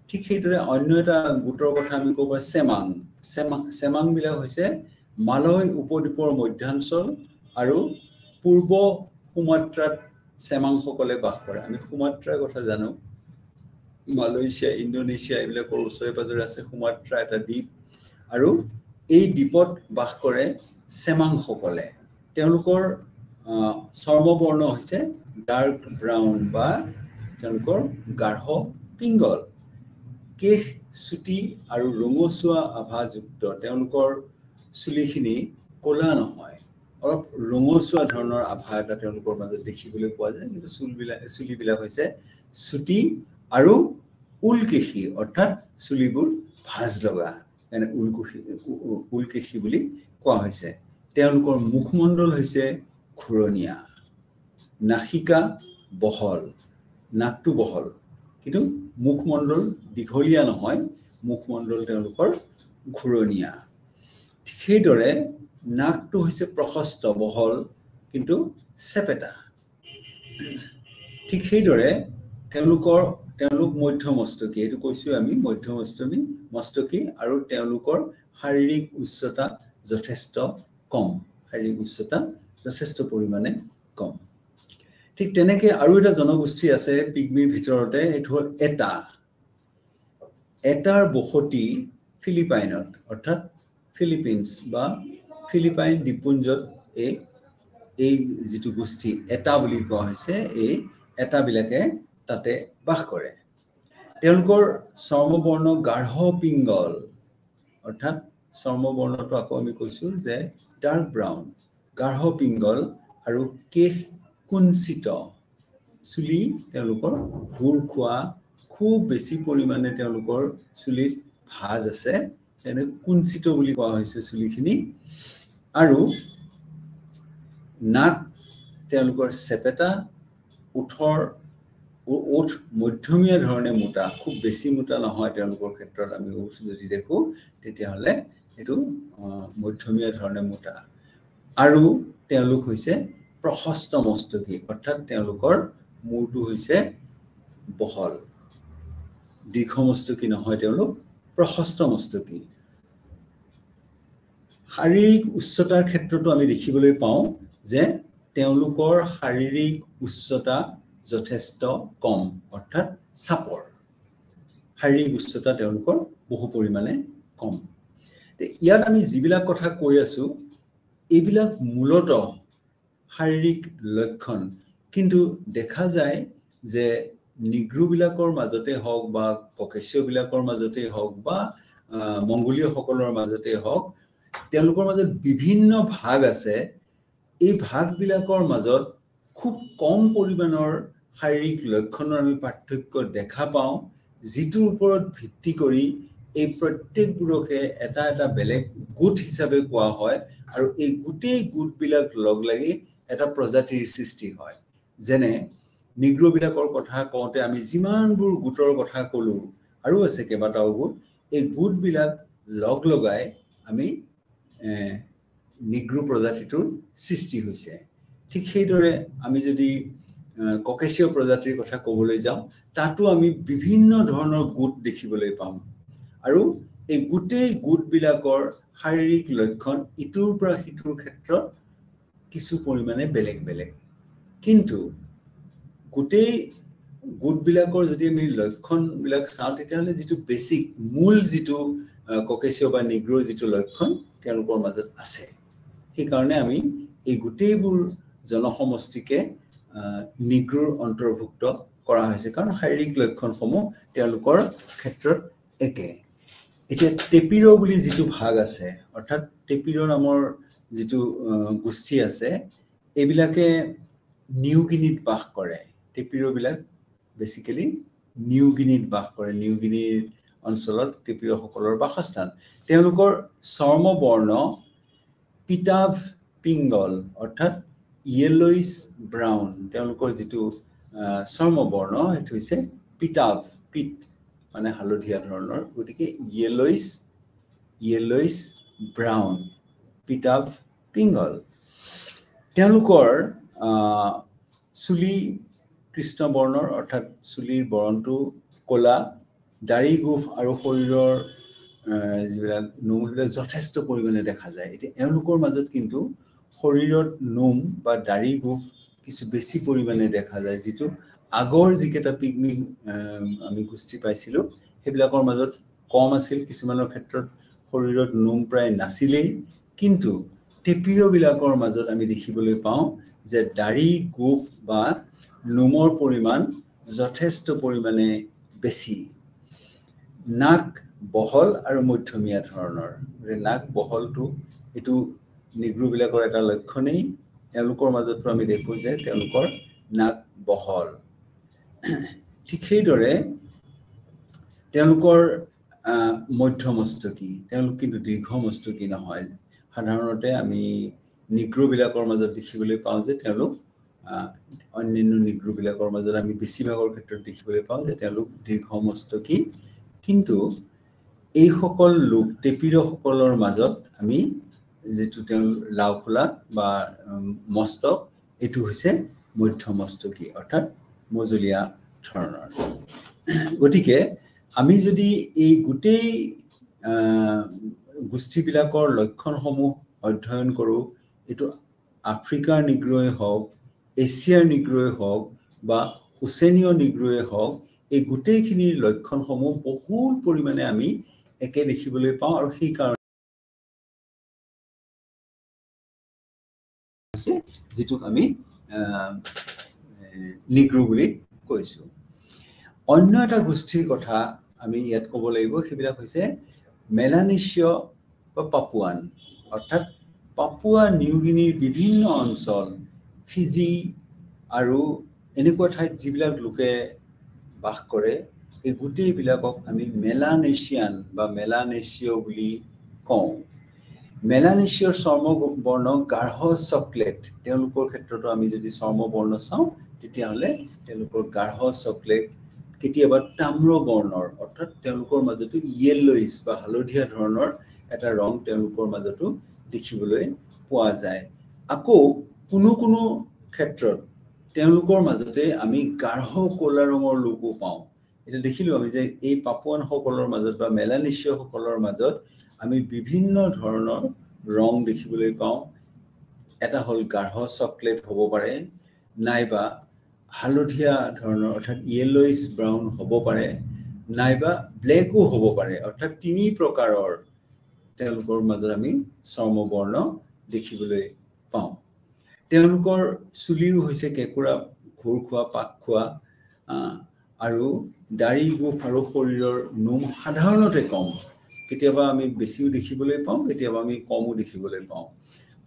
ঠিক সেইদৰে অন্য এটা গোটৰ কথা আমি ক'ব সেমাং বিলাক হৈছে মালয় উপদ্বীপৰ মধ্যাঞ্চল আৰু পূৰ্ব সুমাত্ৰাত সেমাং সকলে বাস কৰে আমি সুমাত্ৰাৰ কথা জানো মালয়েছিয়া ইণ্ডোনেছিয়া এইবিলাকৰ ওচৰে পাজৰে আছে সুমাত্ৰা এটা দ্বীপ আৰু এই দ্বীপত বাস কৰে সেমাং সকলে তেওঁলোকৰ চৰ্মবৰ্ণ হৈছে ডাৰ্ক ব্ৰাউন বা তেওঁলোকৰ গাঢ় পিংগল কেশ চুটি আৰু ৰঙচুৱা আভাযুক্ত তেওঁলোকৰ চুলিখিনি ক'লা নহয় অলপ ৰঙচুৱা ধৰণৰ আভা এটা তেওঁলোকৰ মাজত দেখিবলৈ পোৱা যায় কিন্তু চুলিবিলাক হৈছে চুটি আৰু উলকেশী অৰ্থাৎ চুলিবোৰ ভাঁজ লগা মানে উলকেশী বুলি কোৱা হৈছে তেওঁলোকৰ মুখমণ্ডল হৈছে ঘূৰণীয়া নাসিকা বহল নাকটো বহল কিন্তু মুখমণ্ডল দীঘলীয়া নহয় মুখমণ্ডল তেওঁলোকৰ ঘূৰণীয়া সেইদৰে নাকটো হৈছে প্ৰশস্ত বহল কিন্তু চেপেটা ঠিক সেইদৰে তেওঁলোক মধ্যমস্তকী এটো কৈছো আমি মধ্যমস্তকী আৰু তেওঁলোকৰ শাৰীৰিক উচ্চতা যথেষ্ট কম শাৰীৰিক উচ্চতা যথেষ্ট পৰিমাণে কম ঠিক তেনেকৈ আৰু এটা জনগোষ্ঠী আছে পিগমিৰ ভিতৰতে এটো হ'ল এটাৰ বসতি ফিলিপাইনত অৰ্থাৎ ফিলিপিন্স বা ফিলিপাইন দ্বীপপুঞ্জত এই যেটো গোষ্ঠী এটা বুলি কোৱা হৈছে এই এটাবিলাকে তাতে বাস কৰে তেওঁলোকৰ চৰ্মবৰ্ণ গাঢ় পিংগল অৰ্থাৎ চৰ্মবৰ্ণটো আকৌ আমি কৈছো যে ডাৰ্ক ব্ৰাউন গাঢ় পিংগল আৰু কেশ কুঞ্চিত চুলি তেওঁলোকৰ ঘূৰ খোৱা খুব বেছি পৰিমাণে তেওঁলোকৰ চুলিত ভাঁজ আছে এনে কুঞ্চিত বুলি কোৱা হৈছে চুলিখিনি আৰু নাক তেওঁলোকৰ চেপেটা ওঠ মধ্যমীয়া ধৰণে মোটা খুব বেছি মোটা নহয় তেওঁলোকৰ ক্ষেত্ৰত আমি ওঠ যদি দেখো তেতিয়া হলে এটো মধ্যমীয়া ধৰণে মোটা আৰু তেওঁলোক হৈছে প্ৰশস্ত মস্তকী অৰ্থাৎ তেওঁলোকৰ মূৰটো হৈছে বহল দীৰ্ঘমস্তকী নহয় তেওঁলোক প্ৰশস্ত মস্তকী শাৰীৰিক উচ্চতাৰ ক্ষেত্ৰতো আমি দেখিবলৈ পাওঁ যে তেওঁলোকৰ শাৰীৰিক উচ্চতা যথেষ্ট কম অৰ্থাৎ চাপৰ শাৰীৰিক উচ্চতা তেওঁলোকৰ বহু পৰিমাণে কম ইয়াত আমি যিবিলাক কথা কৈ আছো এইবিলাক মূলতঃ শাৰীৰিক লক্ষণ কিন্তু দেখা যায় যে নিগ্ৰোবিলাকৰ মাজতে হওক বা ককেশীয়বিলাকৰ মাজতে হওক বা মংগোলীয় সকলৰ মাজতে হওক তেওঁলোকৰ মাজত বিভিন্ন ভাগ আছে এই ভাগবিলাকৰ মাজত খুব কম পৰিমাণৰ শাৰীৰিক লক্ষণৰ আমি পাৰ্থক্য দেখা পাওঁ যিটোৰ ওপৰত ভিত্তি কৰি এই প্ৰত্যেকবোৰকে এটা বেলেগ গোট হিচাপে কোৱা হয় আৰু এই গোটেই গোটবিলাক লগ লাগি এটা প্ৰজাতিৰ সৃষ্টি হয় যেনে নিগ্ৰোবিলাকৰ কথা কওঁতে আমি যিমানবোৰ গোটৰ কথা ক'লো আৰু আছে কেইবাটাও গোট এই গোটবিলাক লগ লগাই আমি নিগ্ৰো প্ৰজাতিটোৰ সৃষ্টি হৈছে ঠিক সেইদৰে আমি যদি ককেশীয় প্ৰজাতিৰ কথা ক'বলৈ যাওঁ তাতো আমি বিভিন্ন ধৰণৰ গোট দেখিবলৈ পাম আৰু এই গোটেই গোটবিলাকৰ শাৰীৰিক লক্ষণ ইটোৰ পৰা সিটোৰ ক্ষেত্ৰত কিছু পৰিমাণে বেলেগ কিন্তু গোটেই গোটবিলাকৰ যদি আমি লক্ষণবিলাক চাওঁ তেতিয়াহ'লে যিটো বেসিক মূল যিটো ককেশীয় বা নিগ্ৰো যিটো লক্ষণ তেওঁলোকৰ মাজত আছে সেই কাৰণে আমি এই গোটেইবোৰ জনসমষ্টিকে নিগ্ৰোৰ অন্তৰ্ভুক্ত কৰা হৈছে কাৰণ শাৰীৰিক লক্ষণসমূহ তেওঁলোকৰ ক্ষেত্ৰত একে এতিয়া টেপিৰো বুলি যিটো ভাগ আছে অৰ্থাৎ টেপিৰো নামৰ যিটো গোষ্ঠী আছে এইবিলাকে নিউগিনিত বাস কৰে টেপিৰো বিলাক বেসিক্যালি নিউগিনিত বাস কৰে নিউগিনিৰ অঞ্চলত টেপিৰো সকলৰ বাসস্থান তেওঁলোকৰ চৰ্ম বৰ্ণ পিটাভ পিংগল অৰ্থাৎ ইয়েলোইশ ব্ৰাউন তেওঁলোকৰ যিটো চৰ্ম বৰ্ণ সেইটো হৈছে পিটাভ পিট মানে হালধীয়া ধৰণৰ গতিকে ইয়েলোইশ ব্ৰাউন পিটাভ পিংগল তেওঁলোকৰ চুলি কৃষ্ণ বৰ্ণৰ অৰ্থাৎ চুলিৰ বৰণটো কলা দাড়ি গোফ আৰু শৰীৰৰ যিবিলাক নোম সেইবিলাক যথেষ্ট পৰিমাণে দেখা যায় এতিয়া এওঁলোকৰ মাজত কিন্তু শৰীৰত নোম বা দাড়ি গোফ কিছু বেছি পৰিমাণে দেখা যায় যিটো আগৰ যিকেইটা পিগমিক আমি গোষ্ঠী পাইছিলোঁ সেইবিলাকৰ মাজত কম আছিল কিছুমানৰ ক্ষেত্ৰত শৰীৰত নোম প্ৰায় নাছিলেই কিন্তু টেপিৰো বিলাকৰ মাজত আমি দেখিবলৈ পাওঁ যে দাড়ি গোফ বা নোমৰ পৰিমাণ যথেষ্ট পৰিমাণে বেছি নাক বহল আৰু মধ্যমীয়া ধৰণৰ নাক বহলটো এটো নিগ্ৰো বিলাকৰ এটা লক্ষণেই তেওঁলোকৰ মাজতো আমি দেখো যে তেওঁলোকৰ নাক বহল ঠিক সেইদৰে তেওঁলোকৰ মধ্যমস্তকী তেওঁলোক কিন্তু দীৰ্ঘমস্তকী নহয় সাধাৰণতে আমি নিগ্ৰো বিলাকৰ মাজত দেখিবলৈ পাওঁ যে তেওঁলোক অন্যান্য নিগ্ৰো বিলাকৰ মাজত আমি বেছিভাগৰ ক্ষেত্ৰত দেখিবলৈ পাওঁ যে তেওঁলোক দীৰ্ঘমস্তকী কিন্তু এই সকল লোক টেপিৰো সকলৰ মাজত আমি যেটো তেওঁ লাওখোলা বা মস্তক এটো হৈছে মধ্যমস্তকী অৰ্থাৎ মজলীয়া ধৰণৰ গতিকে আমি যদি এই গোটেই গোষ্ঠীবিলাকৰ লক্ষণসমূহ অধ্যয়ন কৰোঁ এটো আফ্ৰিকাৰ নিগ্ৰোই হওক এছিয়াৰ নিগ্ৰোই হওক বা ওচেনীয় নিগ্ৰোই হওক এই গোটেইখিনিৰ লক্ষণসমূহ বহুল পৰিমাণে আমি একে দেখিবলৈ পাওঁ আৰু সেই কাৰণে যেটোক আমি নিগ্ৰো বুলি কৈছো অন্য এটা গোষ্ঠীৰ কথা আমি ইয়াত ক'ব লাগিব সেইবিলাক হৈছে মেলানেছিয় বা পাপুৱান অৰ্থাৎ পাপুৱা নিউগিনিৰ বিভিন্ন অঞ্চল ফিজি আৰু এনেকুৱা ঠাইত যিবিলাক লোকে বাস কৰে এই গোটেইবিলাকক আমি মেলানেছিয়ান বা মেলানেছিয় বুলি কওঁ মেলানেছিয়ৰ চৰ্ম বৰ্ণ গাঢ় চকলেট তেওঁলোকৰ ক্ষেত্ৰতো আমি যদি চৰ্ম বৰ্ণ চাওঁ তেতিয়াহ'লে তেওঁলোকৰ গাঢ় চকলেট কেতিয়াবা তাম্ৰ বৰ্ণৰ অৰ্থাৎ তেওঁলোকৰ মাজতো ইয়েলোইশ বা হালধীয়া ধৰণৰ এটা ৰং তেওঁলোকৰ মাজতো দেখিবলৈ পোৱা যায় আকৌ কোনো কোনো ক্ষেত্ৰত তেওঁলোকৰ মাজতে আমি গাঢ় ক'লা ৰঙৰ লোকো পাওঁ এটা দেখিলো আমি যে এই পাপুৱান সকলৰ মাজত বা মেলানেছিয় সকলৰ মাজত আমি বিভিন্ন ধৰণৰ ৰং দেখিবলৈ পাওঁ এটা হল গাঢ় চকলেট হ'ব পাৰে নাইবা হালধীয়া ধৰণৰ অৰ্থাৎ ইয়েলোইশ ব্ৰাউন হ'ব পাৰে নাইবা ব্লেকো হ'ব পাৰে অৰ্থাৎ তিনি প্ৰকাৰৰ তেওঁলোকৰ মাজত আমি চৰ্ম বৰ্ণ দেখিবলৈ পাওঁ তেওঁলোকৰ চুলিও হৈছে কেকুৰা ঘূৰ খোৱা পাক খোৱা আৰু দাড়ি গোফ আৰু শৰীৰৰ নোম সাধাৰণতে কম কেতিয়াবা আমি বেছিও দেখিবলৈ পাওঁ কেতিয়াবা আমি কমও দেখিবলৈ পাওঁ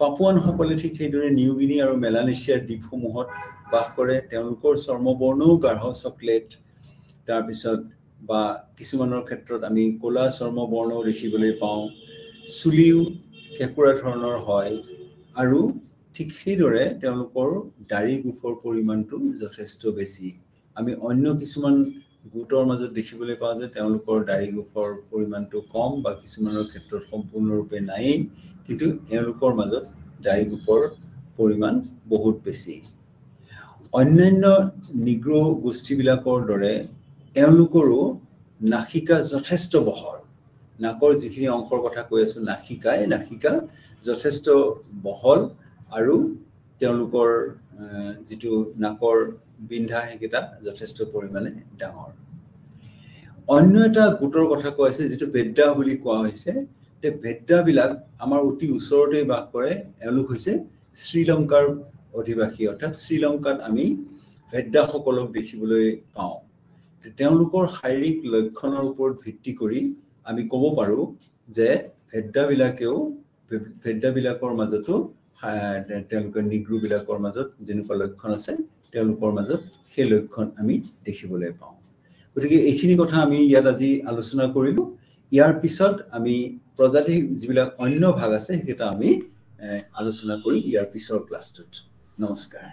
পাপুৱান সকলে ঠিক সেইদৰে নিউগিনি আৰু মেলানেছিয়াৰ দ্বীপসমূহত বাস কৰে তেওঁলোকৰ চৰ্ম বৰ্ণও গাঢ় চকলেট তাৰ পিছত বা কিছুমানৰ ক্ষেত্ৰত আমি ক'লা চৰ্ম বৰ্ণও দেখিবলৈ পাওঁ চুলিও কেকুৰা ধৰণৰ হয় আৰু ঠিক সেইদৰে তেওঁলোকৰ দাড়ি গোফৰ পৰিমাণটো যথেষ্ট বেছি আমি অন্য কিছুমান গোটৰ মাজত দেখিবলৈ পাওঁ যে তেওঁলোকৰ দাড়ি গোফৰ পৰিমাণটো কম বা কিছুমানৰ ক্ষেত্ৰত সম্পূৰ্ণৰূপে নাই কিন্তু এওঁলোকৰ মাজত দাড়ি গোফৰ পৰিমাণ বহুত বেছি অন্যান্য নিগ্ৰো গোষ্ঠীবিলাকৰ দৰে এওঁলোকৰো নাসিকা যথেষ্ট বহল নাকৰ যিখিনি অংশৰ কথা কৈ আছো নাসিকা যথেষ্ট বহল আৰু তেওঁলোকৰ যিটো নাকৰ বিন্ধা হেকেটা যথেষ্ট পৰিমাণে ডাঙৰ অন্য এটা গোটৰ কথা কৈ আছে যেটো বেদ্দা বুলি কোৱা হৈছে তে ভেদ্দাবিলাক আমাৰ অতি ওচৰতে বাস কৰে এওঁলোক হৈছে শ্ৰীলংকাৰ অধিবাসী অৰ্থাৎ শ্ৰীলংকাত আমি ভেদ্দাসকলক দেখিবলৈ পাওঁ তেওঁলোকৰ শাৰীৰিক লক্ষণৰ ওপৰত ভিত্তি কৰি আমি ক'ব পাৰো যে ভেদ্দাবিলাকৰ মাজতো তেওঁলোকৰ নিগ্ৰোবিলাকৰ মাজত যেনেকুৱা লক্ষণ আছে তেওঁলোকৰ মাজত সেই লক্ষণ আমি দেখিবলৈ পাওঁ গতিকে এইখিনি কথা আমি ইয়াত আজি আলোচনা কৰিলো ইয়াৰ পিছত আমি প্ৰজাতিৰ যিবিলাক অন্য ভাগ আছে সেটা আমি আলোচনা কৰিম ইয়াৰ পিছৰ ক্লাছটোত নমস্কাৰ